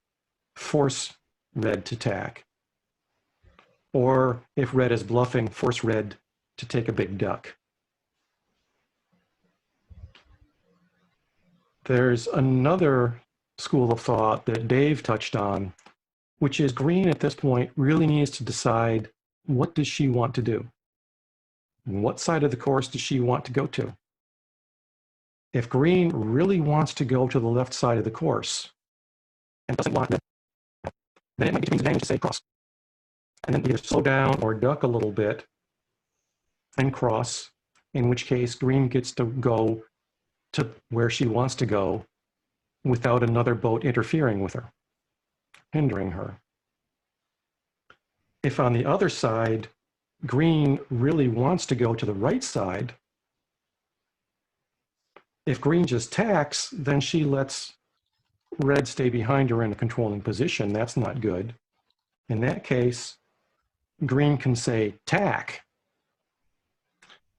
A: force red to tack. Or if red is bluffing, force red to take a big duck. There's another school of thought that Dave touched on, which is green at this point really needs to decide, what does she want to do? What side of the course does she want to go to? If green really wants to go to the left side of the course and doesn't want red, then it might be green's advantage to say cross. And then either slow down or duck a little bit and cross, in which case green gets to go to where she wants to go without another boat interfering with her, hindering her. If on the other side, green really wants to go to the right side, if green just tacks, then she lets red stay behind her in a controlling position. That's not good. In that case, green can say tack,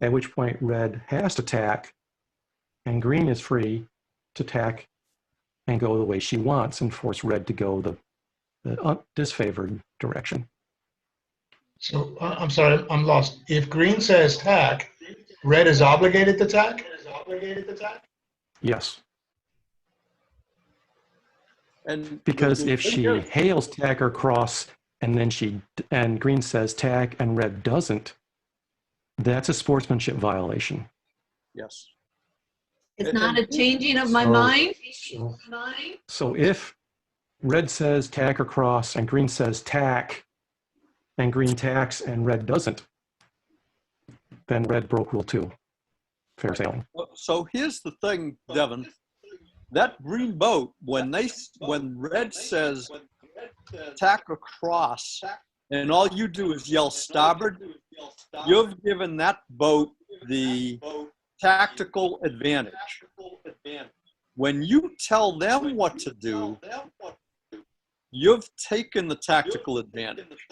A: at which point red has to tack, and green is free to tack and go the way she wants and force red to go the disfavored direction.
F: So I'm sorry, I'm lost. If green says tack, red is obligated to tack?
A: Yes,
E: And
A: because
E: the
A: if
E: thing
A: she
E: is-
A: hails tack or cross and green says tack and red doesn't, that's a sportsmanship violation.
E: yes.
B: It's not a changing of my
A: So-
B: mind.
A: So if red says tack or cross and green says tack and green tacks and red doesn't, then red broke rule 2. Fair sailing.
E: So here's the thing, Devin. That green boat, when red says tack across, and all you do is yell starboard, you've given that boat the tactical advantage. When you tell them what to do, you've taken the tactical advantage.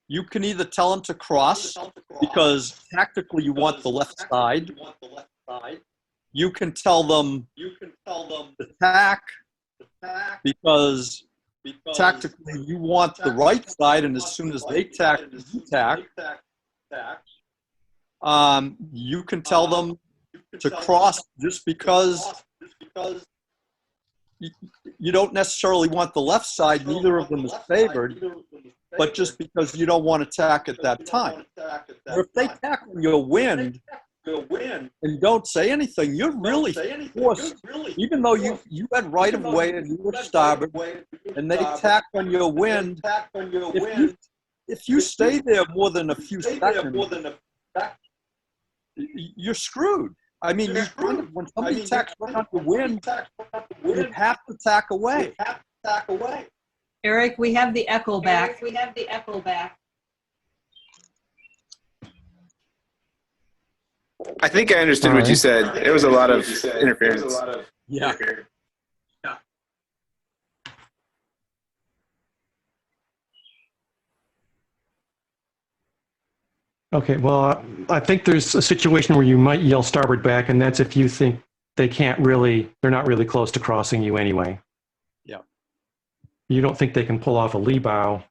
E: You can either tell them to cross because tactically you want the left side. You can tell them to tack because tactically you want the right side, and as soon as they tack, you tack. You can tell them to cross just because you don't necessarily want the left side, neither of them is favored, but just because you don't want to tack at that time. Or if they tack on your wind and don't say anything, you're really forced, even though you had right of way and you were starboard, and they tack on your wind, if you stay there more than a few seconds, you're screwed. I mean, when somebody tacks on the wind, you have to tack away.
B: Eric, we have the echo back.
H: I think I understood what you said. There was a lot of interference.
E: Yeah.
A: Okay, well, I think there's a situation where you might yell starboard back, and that's if you think they're not really close to crossing you anyway.
E: Yeah.
A: You don't think they can pull off a lee bow,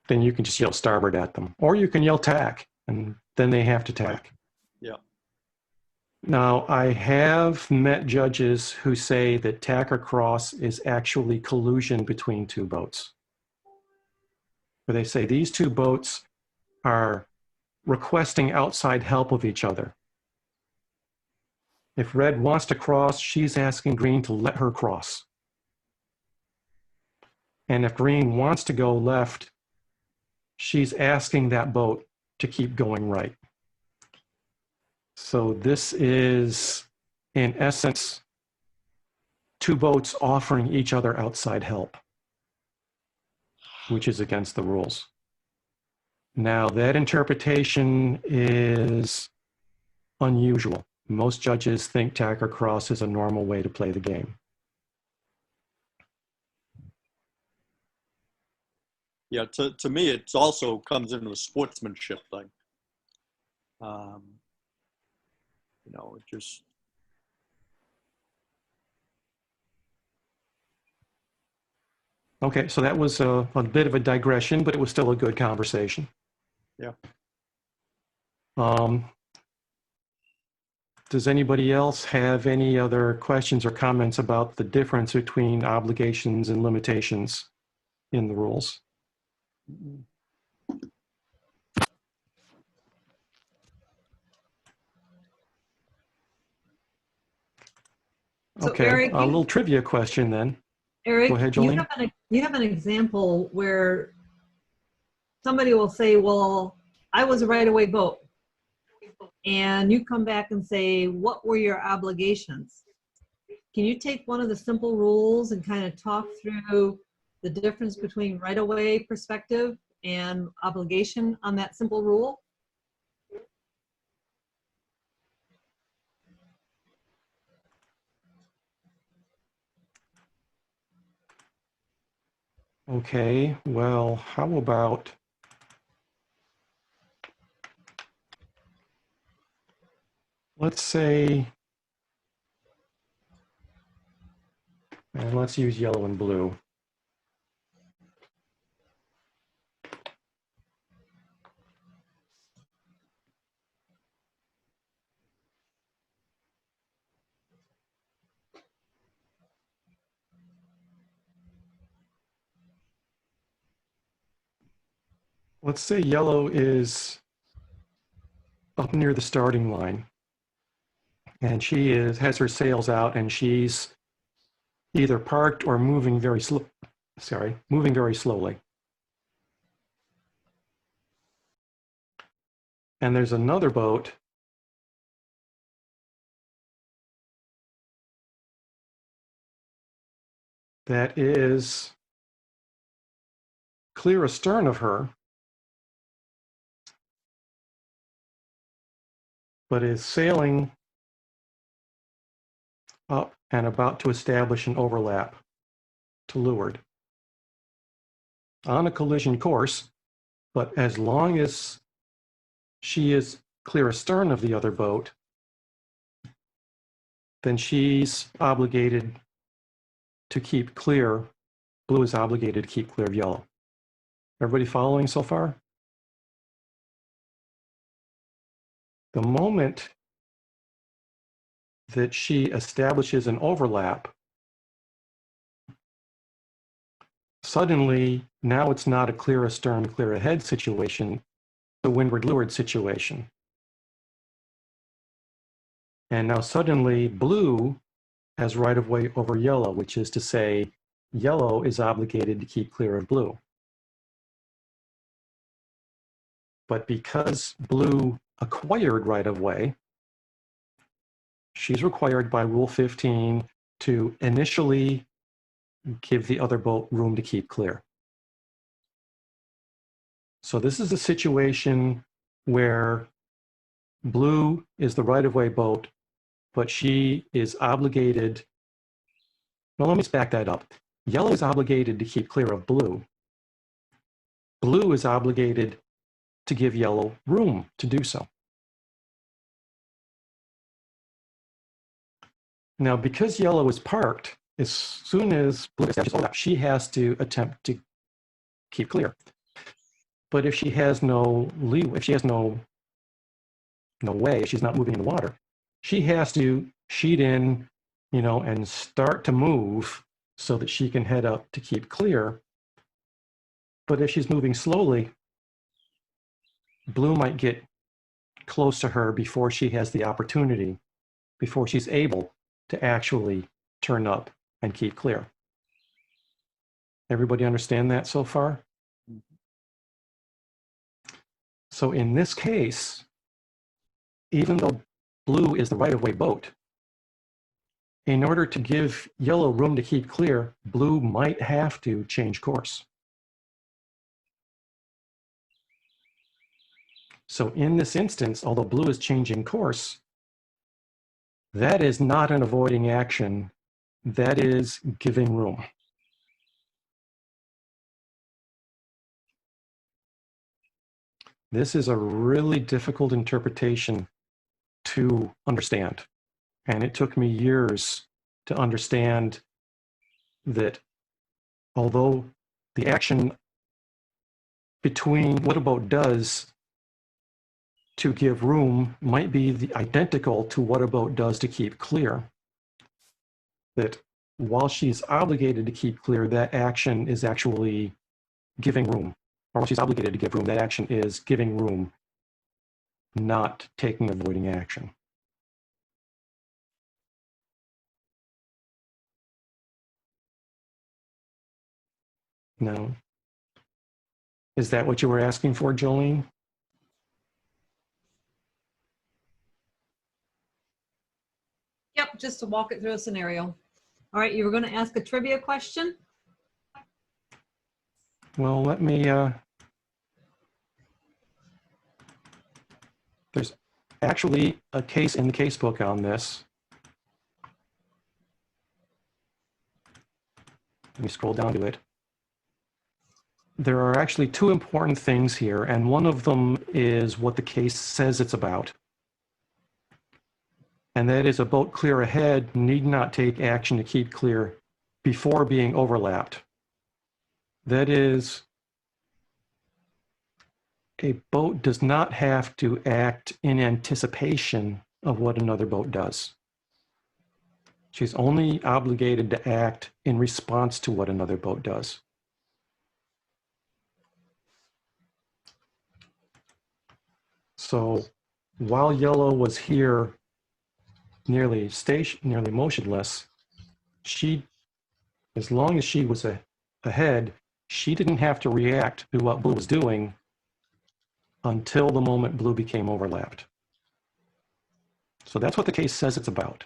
A: then you can just yell starboard at them. Or you can yell tack, and then they have to tack.
E: Yeah.
A: Now, I have met judges who say that tack or cross is actually collusion between two boats. Where they say these two boats are requesting outside help of each other. If red wants to cross, she's asking green to let her cross. And if green wants to go left, she's asking that boat to keep going right. So this is, in essence, two boats offering each other outside help, which is against the rules. Now, that interpretation is unusual. Most judges think tack or cross is a normal way to play the game.
E: Yeah, to me, it also comes into a sportsmanship thing. It just.
A: Okay, so that was a bit of a digression, but it was still a good conversation.
E: Yeah.
A: Does anybody else have any other questions or comments about the difference between obligations and limitations in the rules?
B: So
A: Okay,
B: Eric,
A: a little trivia question then.
B: Eric,
A: Go ahead,
B: you
A: Jolene.
B: have an example where somebody will say, well, I was a right-of-way boat. and you come back and say, what were your obligations? Can you take one of the simple rules and kind of talk through the difference between right-of-way perspective and obligation on that simple rule?
A: Okay, well, how about, let's say, and let's use yellow and blue. Let's say yellow is up near the starting line, and she has her sails out, and she's either parked or moving very moving very slowly. And there's another boat that is clear astern of her, but is sailing up and about to establish an overlap to leeward on a collision course. But as long as she is clear astern of the other boat, then she's obligated to keep clear. Blue is obligated to keep clear of yellow. Everybody following so far? The moment that she establishes an overlap, suddenly now it's not a clear astern, clear ahead situation, the windward-leeward situation. And now suddenly blue has right of way over yellow, which is to say yellow is obligated to keep clear of blue. But because blue acquired right of way, she's required by Rule 15 to initially give the other boat room to keep clear. So this is a situation where blue is the right-of-way boat, but she is obligated. Well, let me back that up. Yellow is obligated to keep clear of blue. Blue is obligated to give yellow room to do so. Now, because yellow is parked, as soon as blue establishes overlap, she has to attempt to keep clear. But if she has no leeway, if she has no way, if she's not moving in the water, she has to sheet in, and start to move so that she can head up to keep clear. But if she's moving slowly, blue might get close to her before she has the opportunity, before she's able to actually turn up and keep clear. Everybody understand that so far? So in this case, even though blue is the right-of-way boat, in order to give yellow room to keep clear, blue might have to change course. So in this instance, although blue is changing course, that is not an avoiding action. That is giving room. This is a really difficult interpretation to understand. And it took me years to understand that although the action between what a boat does to give room might be identical to what a boat does to keep clear, that while she's obligated to keep clear, that action is actually giving room. Or while she's obligated to give room, that action is giving room, not taking avoiding action. Now, is that what you were asking for, Jolene?
B: just to walk it through a scenario. All right, you were going to ask a trivia question?
A: Well, let me, there's actually a case in the casebook on this. Let me scroll down to it. There are actually two important things here, and one of them is what the case says it's about. And that is a boat clear ahead need not take action to keep clear before being overlapped. That is, a boat does not have to act in anticipation of what another boat does. She's only obligated to act in response to what another boat does. So while yellow was here nearly motionless, as long as she was ahead, she didn't have to react to what blue was doing until the moment blue became overlapped. So that's what the case says it's about.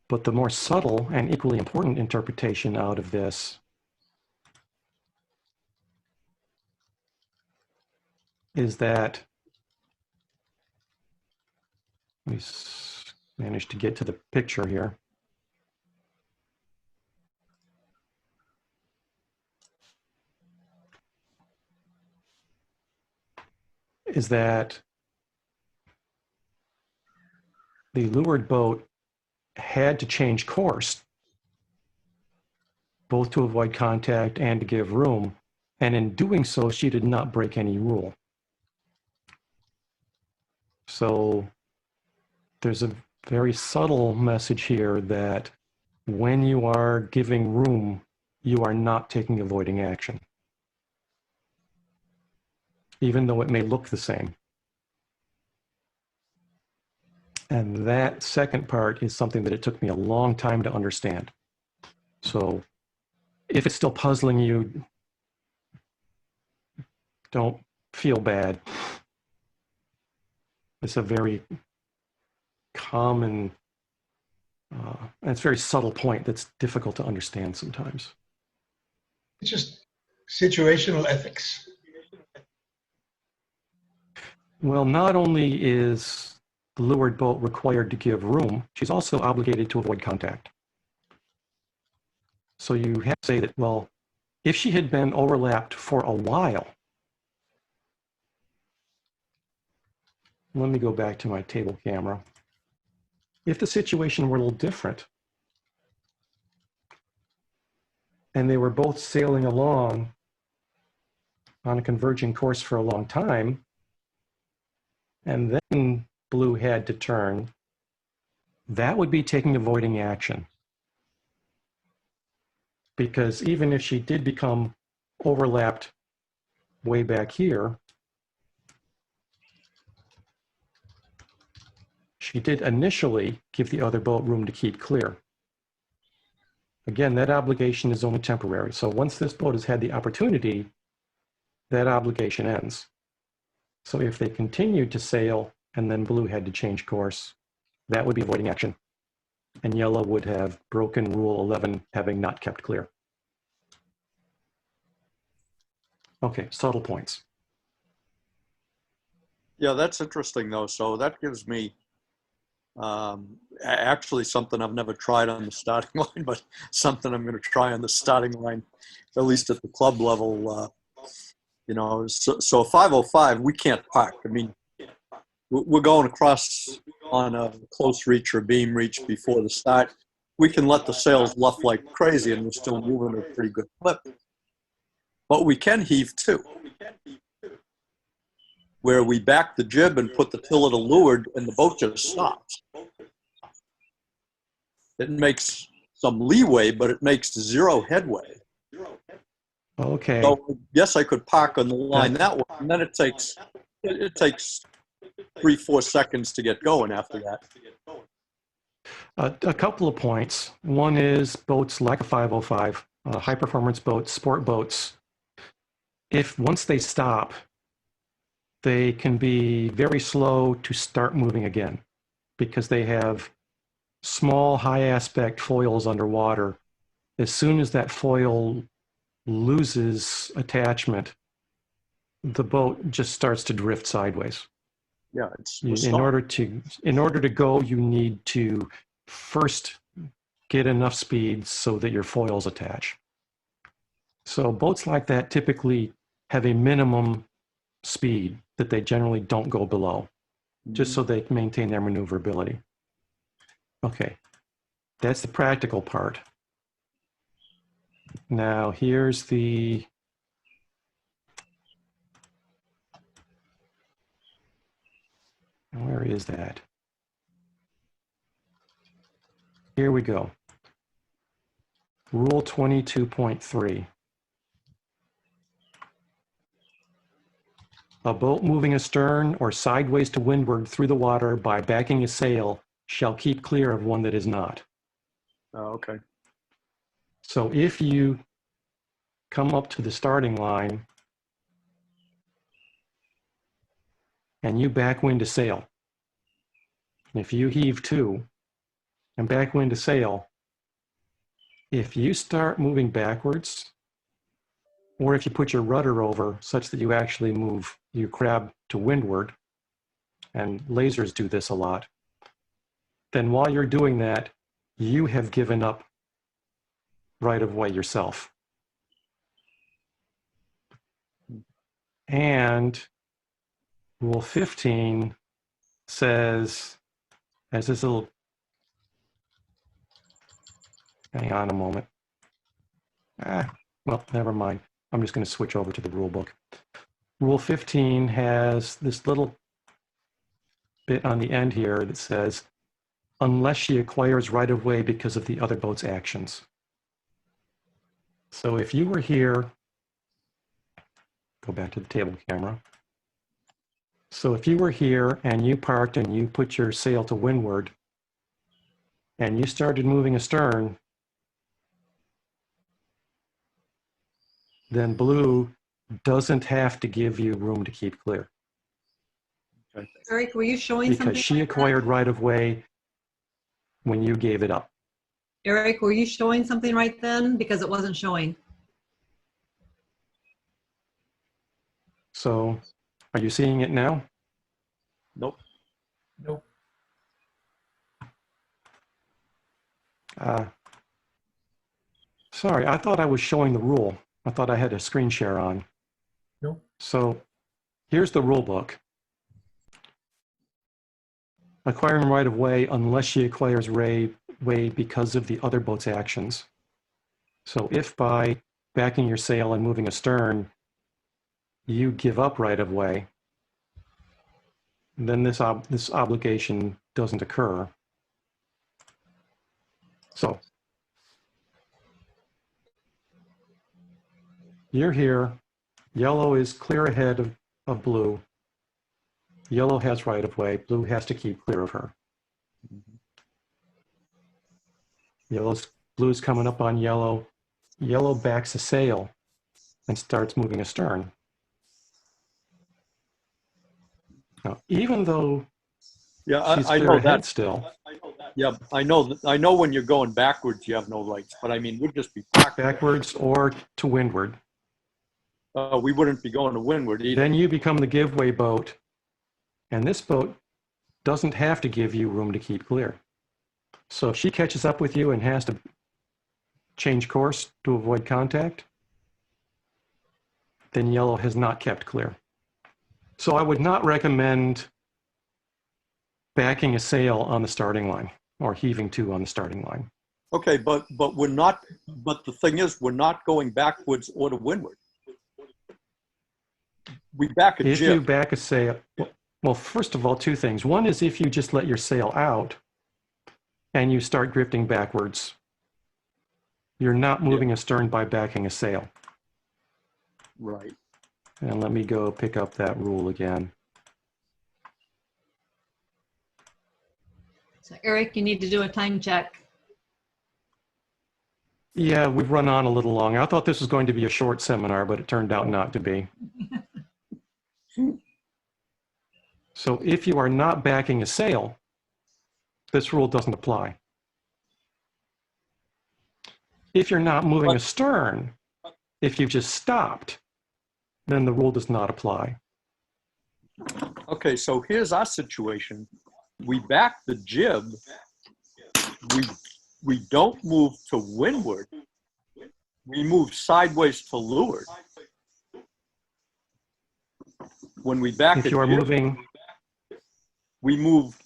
A: But the more subtle and equally important interpretation out of this is that, let me manage to get to the picture here. Is that the lured boat had to change course, both to avoid contact and to give room. And in doing so, she did not break any rule. So there's a very subtle message here that when you are giving room, you are not taking avoiding action, even though it may look the same. And that second part is something that it took me a long time to understand. So if it's still puzzling you, don't feel bad. It's a very common, and it's a very subtle point that's difficult to understand sometimes.
F: It's just situational ethics.
A: Well, not only is the lured boat required to give room, she's also obligated to avoid contact. So you have to say that, well, if she had been overlapped for a while, let me go back to my table camera. If the situation were a little different, and they were both sailing along on a converging course for a long time, and then blue had to turn, that would be taking avoiding action. Because even if she did become overlapped way back here, she did initially give the other boat room to keep clear. Again, that obligation is only temporary. So once this boat has had the opportunity, that obligation ends. So if they continued to sail and then blue had to change course, that would be avoiding action. And yellow would have broken rule 11, having not kept clear. Okay, subtle points.
E: Yeah, that's interesting though. So that gives me actually something I've never tried on the starting line, but something I'm going to try on the starting line, at least at the club level. You know, so 505, we can't park. I mean, we're going across on a close reach or beam reach before the start. We can let the sails luff like crazy and we're still moving at a pretty good clip. But we can heave too, where we back the jib and put the tiller to leeward and the boat just stops. It makes some leeway, but it makes zero headway.
A: Okay.
E: So yes, I could park on the line that way, and then it takes 3-4 seconds to get going after that.
A: A couple of points. One is boats like a 505, high performance boats, sport boats, if once they stop, they can be very slow to start moving again because they have small, high aspect foils underwater. As soon as that foil loses attachment, the boat just starts to drift sideways.
E: Yeah, it's
A: In order to go, you need to first get enough speed so that your foils attach. So boats like that typically have a minimum speed that they generally don't go below, just so they can maintain their maneuverability. Okay, that's the practical part. Now here's the where is that? Here we go. Rule 22.3. A boat moving astern or sideways to windward through the water by backing a sail shall keep clear of one that is not.
E: Oh, okay.
A: So if you come up to the starting line and you backwind a sail, if you heave to and backwind a sail, if you start moving backwards, or if you put your rudder over such that you actually move, you crab to windward, and lasers do this a lot, then while you're doing that, you have given up right of way yourself. And Rule 15 says, as this little, hang on a moment. Well, never mind. I'm just going to switch over to the rule book. Rule 15 has this little bit on the end here that says, unless she acquires right of way because of the other boat's actions. So if you were here, go back to the table camera. So if you were here and you parked and you put your sail to windward and you started moving astern, then blue doesn't have to give you room to keep clear.
B: Eric, were you showing something?
A: Because she acquired right of way when you gave it up.
B: Eric, were you showing something right then? Because it wasn't showing.
A: So are you seeing it now?
E: Nope.
J: Nope.
A: Sorry, I thought I was showing the rule. I thought I had a screen share on.
J: Nope.
A: So here's the rule book. Acquiring right of way unless she acquires way because of the other boat's actions. So if by backing your sail and moving astern, you give up right of way, then this obligation doesn't occur. So you're here, yellow is clear ahead of blue. Yellow has right of way, blue has to keep clear of her. Blue's coming up on yellow. Yellow backs a sail and starts moving astern. Now, even though she's
E: I
A: clear
E: know
A: ahead
E: that
A: still,
E: Yeah, I know when you're going backwards, you have no rights, but I mean, we'd just be
A: backwards or to windward,
E: we wouldn't be going to windward either.
A: then you become the giveaway boat, and this boat doesn't have to give you room to keep clear. So if she catches up with you and has to change course to avoid contact, then yellow has not kept clear. So I would not recommend backing a sail on the starting line or heaving to on the starting line.
E: Okay, but we're not. But the thing is, we're not going backwards or to windward. We back a
A: If
E: jib.
A: you back a sail, well, first of all, two things. One is if you just let your sail out and you start drifting backwards, you're not moving astern by backing a sail.
E: Right.
A: And let me go pick up that rule again.
B: So Eric, you need to do a time check.
A: Yeah, we've run on a little long. I thought this was going to be a short seminar, but it turned out not to be. So if you are not backing a sail, this rule doesn't apply. If you're not moving astern, if you've just stopped, then the rule does not apply.
E: Okay, so here's our situation. We back the jib. We don't move to windward. We move sideways to leeward. When we back
A: If
E: a
A: you are
E: jib,
A: moving,
E: we move,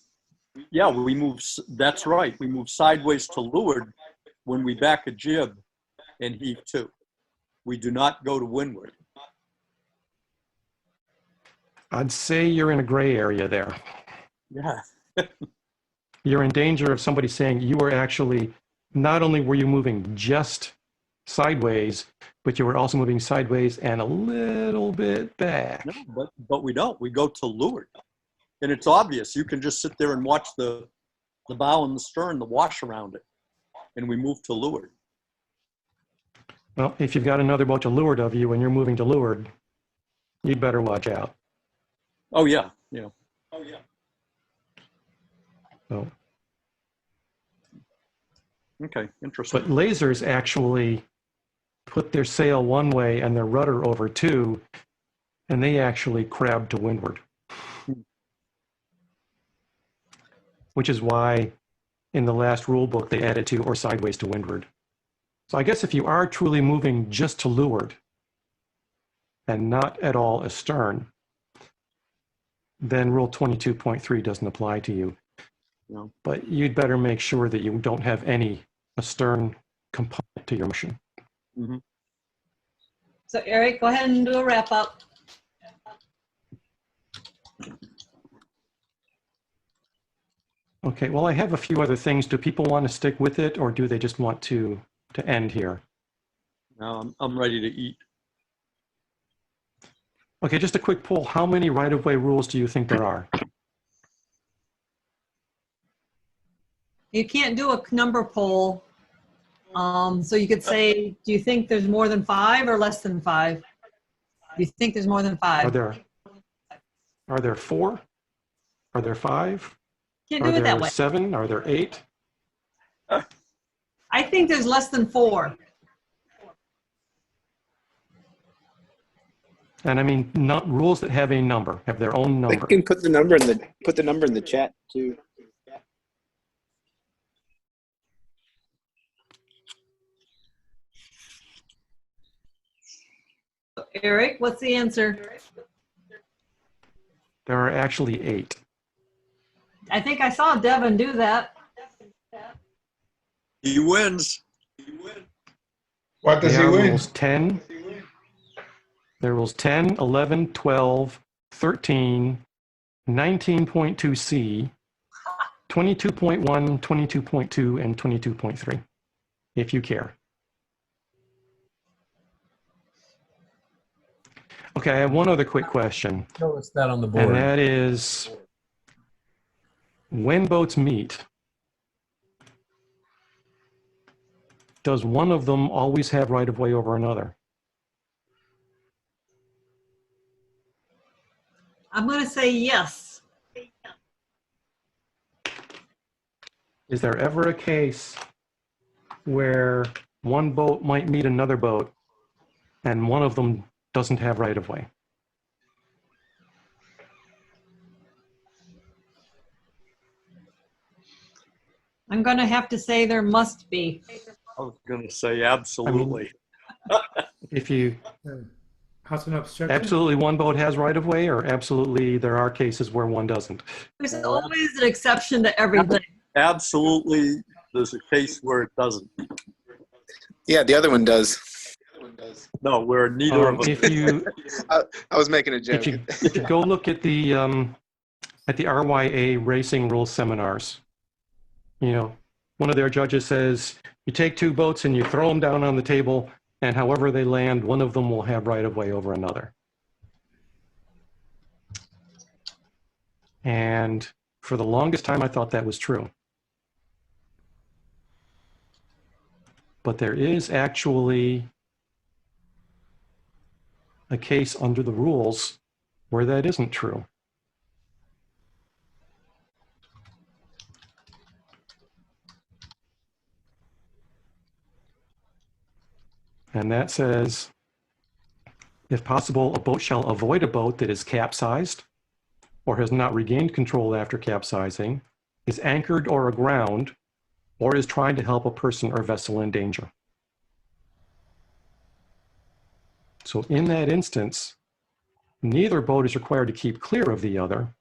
E: yeah, we move, that's right. We move sideways to leeward when we back a jib and heave to. We do not go to windward.
A: I'd say you're in a gray area there.
E: Yeah.
A: You're in danger of somebody saying you were actually, not only were you moving just sideways, but you were also moving sideways and a little bit back.
E: No, but we don't. We go to leeward. And it's obvious. You can just sit there and watch the bow and the stern, the wash around it. And we move to leeward.
A: Well, if you've got another boat to leeward of you and you're moving to leeward, you'd better watch out.
E: Oh, yeah. Yeah. Oh, yeah.
A: So,
E: Okay, interesting.
A: but lasers actually put their sail one way and their rudder over two, and they actually crab to windward. Which is why in the last rule book they added to or sideways to windward. So I guess if you are truly moving just to leeward and not at all astern, then rule 22.3 doesn't apply to you.
E: No.
A: But you'd better make sure that you don't have any astern component to your motion.
E: Mm-hmm.
B: So Eric, go ahead and do a wrap up.
A: Okay, well, I have a few other things. Do people want to stick with it, or do they just want to end here?
E: No, I'm ready to eat.
A: Okay, just a quick poll. How many right-of-way rules do you think there are?
B: You can't do a number poll. So you could say, do you think there's more than 5 or less than 5? Do you think there's more than 5?
A: Are there 4? Are there 5?
B: Can't
A: Are
B: do it that
A: there
B: way.
A: 7? Are there 8?
B: I think there's less than 4.
A: And I mean, not rules that have a number, have their own
H: They
A: number.
H: can put the number in the chat too.
B: Eric, what's the answer?
A: There are actually 8.
B: I think I saw Devin do that.
E: He wins.
F: What does
A: They
F: he
A: are
F: win?
A: rules 10. There are rules 10, 11, 12, 13, 19.2C, 22.1, 22.2, and 22.3, if you care. Okay, I have one other quick question,
J: Show us that on the
A: and
J: board.
A: that is, when boats meet, does one of them always have right-of-way over another?
B: I'm going to say yes.
A: Is there ever a case where one boat might meet another boat and one of them doesn't have right-of-way?
B: I'm going to have to say there must be.
E: I was going to say absolutely.
A: If you,
K: How's an obstruction?
A: absolutely one boat has right-of-way, or absolutely there are cases where one doesn't?
B: There's always an exception to everything.
E: Absolutely, there's a case where it doesn't.
H: Yeah, the other one does.
E: No, where neither of us.
A: If you
H: I was making a joke.
A: if you go look at the RYA racing rules seminars, you know, one of their judges says you take 2 boats and you throw them down on the table, and however they land, one of them will have right-of-way over another. And for the longest time, I thought that was true. But there is actually a case under the rules where that isn't true. And that says, if possible, a boat shall avoid a boat that is capsized or has not regained control after capsizing, is anchored or aground, or is trying to help a person or vessel in danger. So in that instance, neither boat is required to keep clear of the other,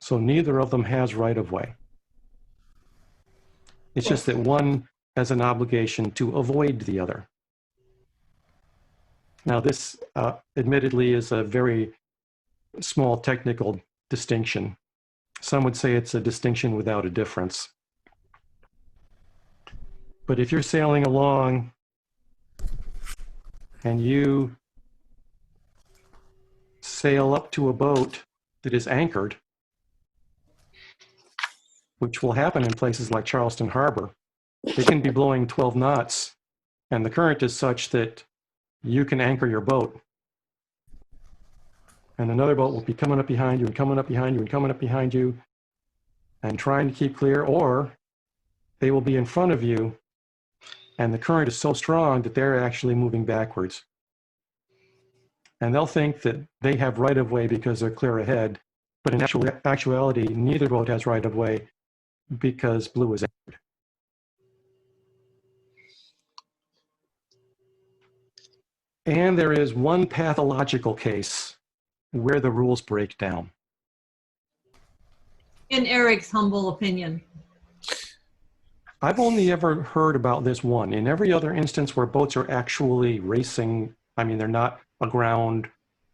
A: so neither of them has right-of-way. It's just that one has an obligation to avoid the other. Now this admittedly is a very small technical distinction. Some would say it's a distinction without a difference. But if you're sailing along and you sail up to a boat that is anchored, which will happen in places like Charleston Harbor, they can be blowing 12 knots and the current is such that you can anchor your boat. And another boat will be coming up behind you and coming up behind you and coming up behind you and trying to keep clear, or they will be in front of you and the current is so strong that they're actually moving backwards. And they'll think that they have right-of-way because they're clear ahead, but in actuality, neither boat has right-of-way because blue is anchored. And there is one pathological case where the rules break down.
B: In Eric's humble opinion.
A: I've only ever heard about this one. In every other instance where boats are actually racing, I mean, they're not aground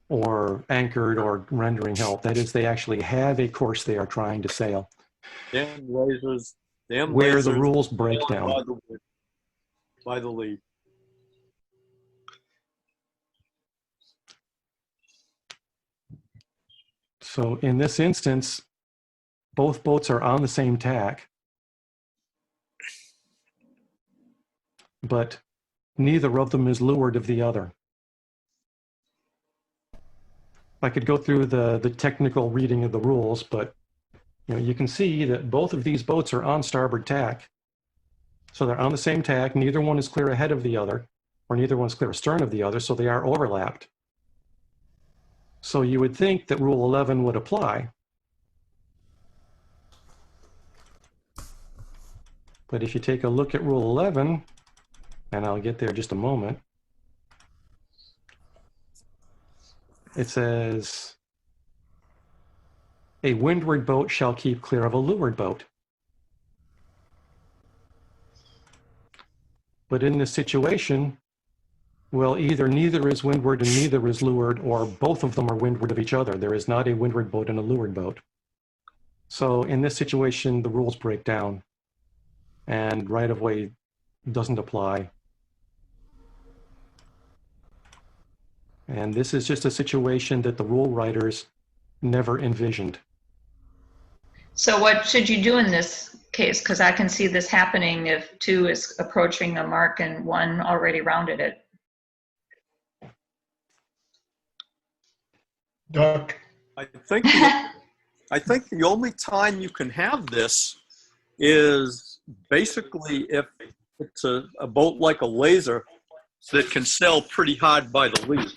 A: or anchored or rendering help. That is, they actually have a course they are trying to sail.
E: Damn lasers. Damn
A: where
E: lasers.
A: the rules break down.
E: By the lead.
A: So in this instance, both boats are on the same tack, but neither of them is leeward of the other. I could go through the technical reading of the rules, but you can see that both of these boats are on starboard tack. So they're on the same tack. Neither one is clear ahead of the other, or neither one is clear astern of the other, so they are overlapped. So you would think that Rule 11 would apply. But if you take a look at Rule 11, and I'll get there in just a moment, it says, a windward boat shall keep clear of a leeward boat. But in this situation, well, either neither is windward and neither is leeward, or both of them are windward of each other. There is not a windward boat and a leeward boat. So in this situation, the rules break down and right-of-way doesn't apply. And this is just a situation that the rule writers never envisioned.
L: So what should you do in this case? Because I can see this happening if 2 is approaching a mark and 1 already rounded it.
F: Duck.
E: I think the only time you can have this is basically if it's a boat like a laser that can sail pretty hard by the lead.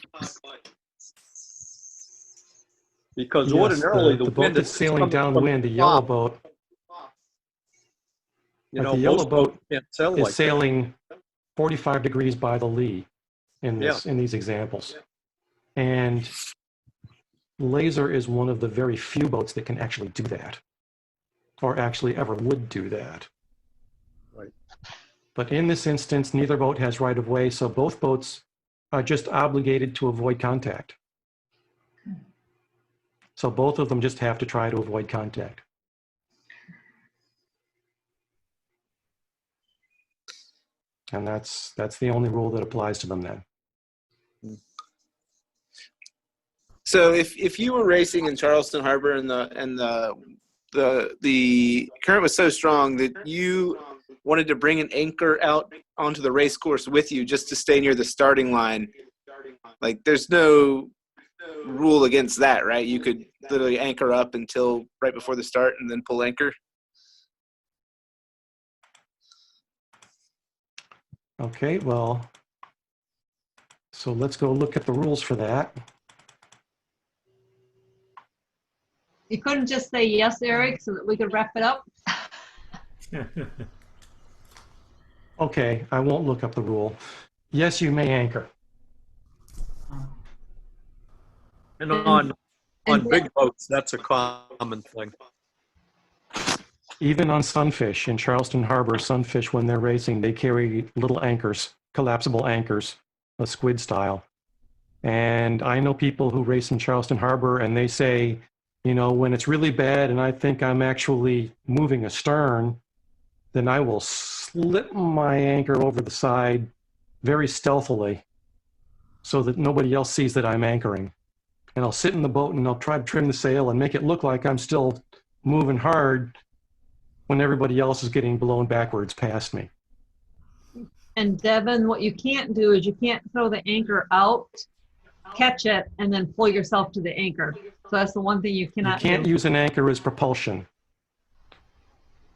E: Because
A: Yes,
E: ordinarily
A: the boat
E: wind
A: that's
E: is
A: sailing
E: coming
A: downwind, the
E: from
A: yellow
E: top.
A: boat,
E: You
A: like
E: know,
A: the yellow
E: most
A: boat
E: boats can't sail
A: is
E: like that.
A: sailing 45 degrees by the lee in this in these examples. And laser is one of the very few boats that can actually do that, or actually ever would do that.
E: Right.
A: But in this instance, neither boat has right of way, so both boats are just obligated to avoid contact. So both of them just have to try to avoid contact. And that's the only rule that applies to them then.
H: So if you were racing in Charleston Harbor and the current was so strong that you wanted to bring an anchor out onto the race course with you just to stay near the starting line, like there's no rule against that, right? You could literally anchor up until right before the start and then pull anchor.
A: Okay, well, so let's go look at the rules for that.
B: You couldn't just say yes, Eric, so that we could wrap it up?
A: Okay, I won't look up the rule. Yes, you may anchor.
E: And on
B: and-
E: big boats, that's a common thing.
A: Even on sunfish in Charleston Harbor, sunfish, when they're racing, they carry little anchors, collapsible anchors, a squid style. And I know people who race in Charleston Harbor and they say, you know, when it's really bad and I think I'm actually moving astern, then I will slip my anchor over the side very stealthily so that nobody else sees that I'm anchoring. And I'll sit in the boat and I'll try to trim the sail and make it look like I'm still moving hard when everybody else is getting blown backwards past me.
B: And Devin, what you can't do is you can't throw the anchor out, catch it, and then pull yourself to the anchor. So that's the one thing you
A: You
B: cannot
A: can't
B: do.
A: use an anchor as propulsion.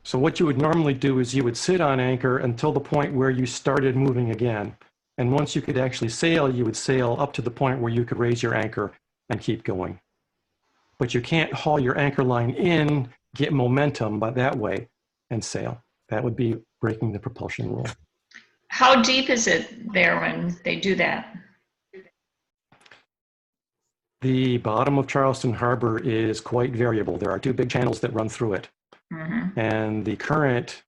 A: So what you would normally do is you would sit on anchor until the point where you started moving again. And once you could actually sail, you would sail up to the point where you could raise your anchor and keep going. But you can't haul your anchor line in, get momentum by that way, and sail. That would be breaking the propulsion rule.
L: How deep is it there when they do that?
A: The bottom of Charleston Harbor is quite variable. There are two big channels that run through it.
L: Mm-hmm.
A: And the current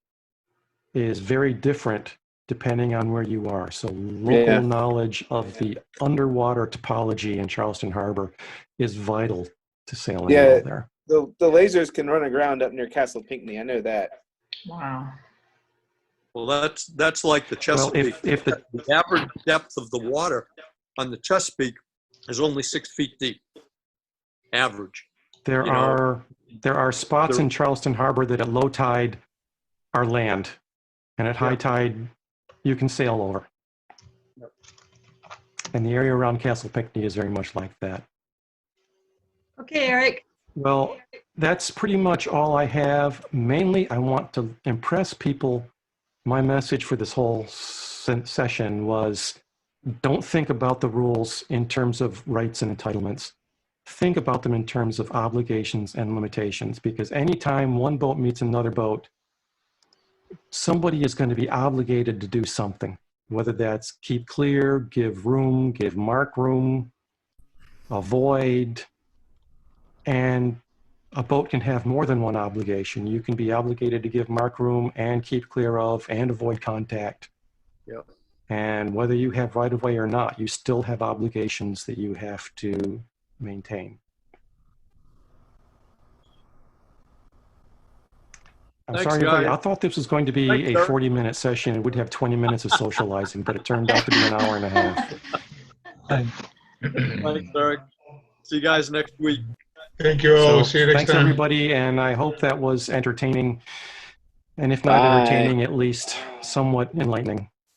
A: is very different depending on where you are. So local knowledge of the underwater topology in Charleston Harbor is vital to sailing well there.
H: The lasers can run aground up near Castle Pinckney. I know that.
L: Wow.
E: Well, that's like the Chesapeake.
A: Well, if the
E: average depth of the water on the Chesapeake is only 6 feet deep. Average.
A: there are spots in Charleston Harbor that at low tide are land, and at high tide you can sail over. And the area around Castle Pinckney is very much like that.
B: Okay, Eric.
A: Well, that's pretty much all I have. Mainly, I want to impress people. My message for this whole session was, don't think about the rules in terms of rights and entitlements. Think about them in terms of obligations and limitations, because anytime one boat meets another boat, somebody is going to be obligated to do something, whether that's keep clear, give room, give mark room, avoid. And a boat can have more than one obligation. You can be obligated to give mark room and keep clear of and avoid contact.
E: Yep.
A: And whether you have right of way or not, you still have obligations that you have to maintain. I'm
E: Thanks,
A: sorry, everybody.
E: guys.
A: I thought this was going to be
E: Thanks,
A: a
E: sir.
A: 40-minute session. It would have 20 minutes of socializing, but it turned out to be an hour and a half.
E: Thanks, Eric. See you guys next week.
F: Thank you all. See you next
A: Thanks,
F: time.
A: everybody, and I hope that was entertaining. And if not
H: Bye.
A: entertaining, at least somewhat enlightening.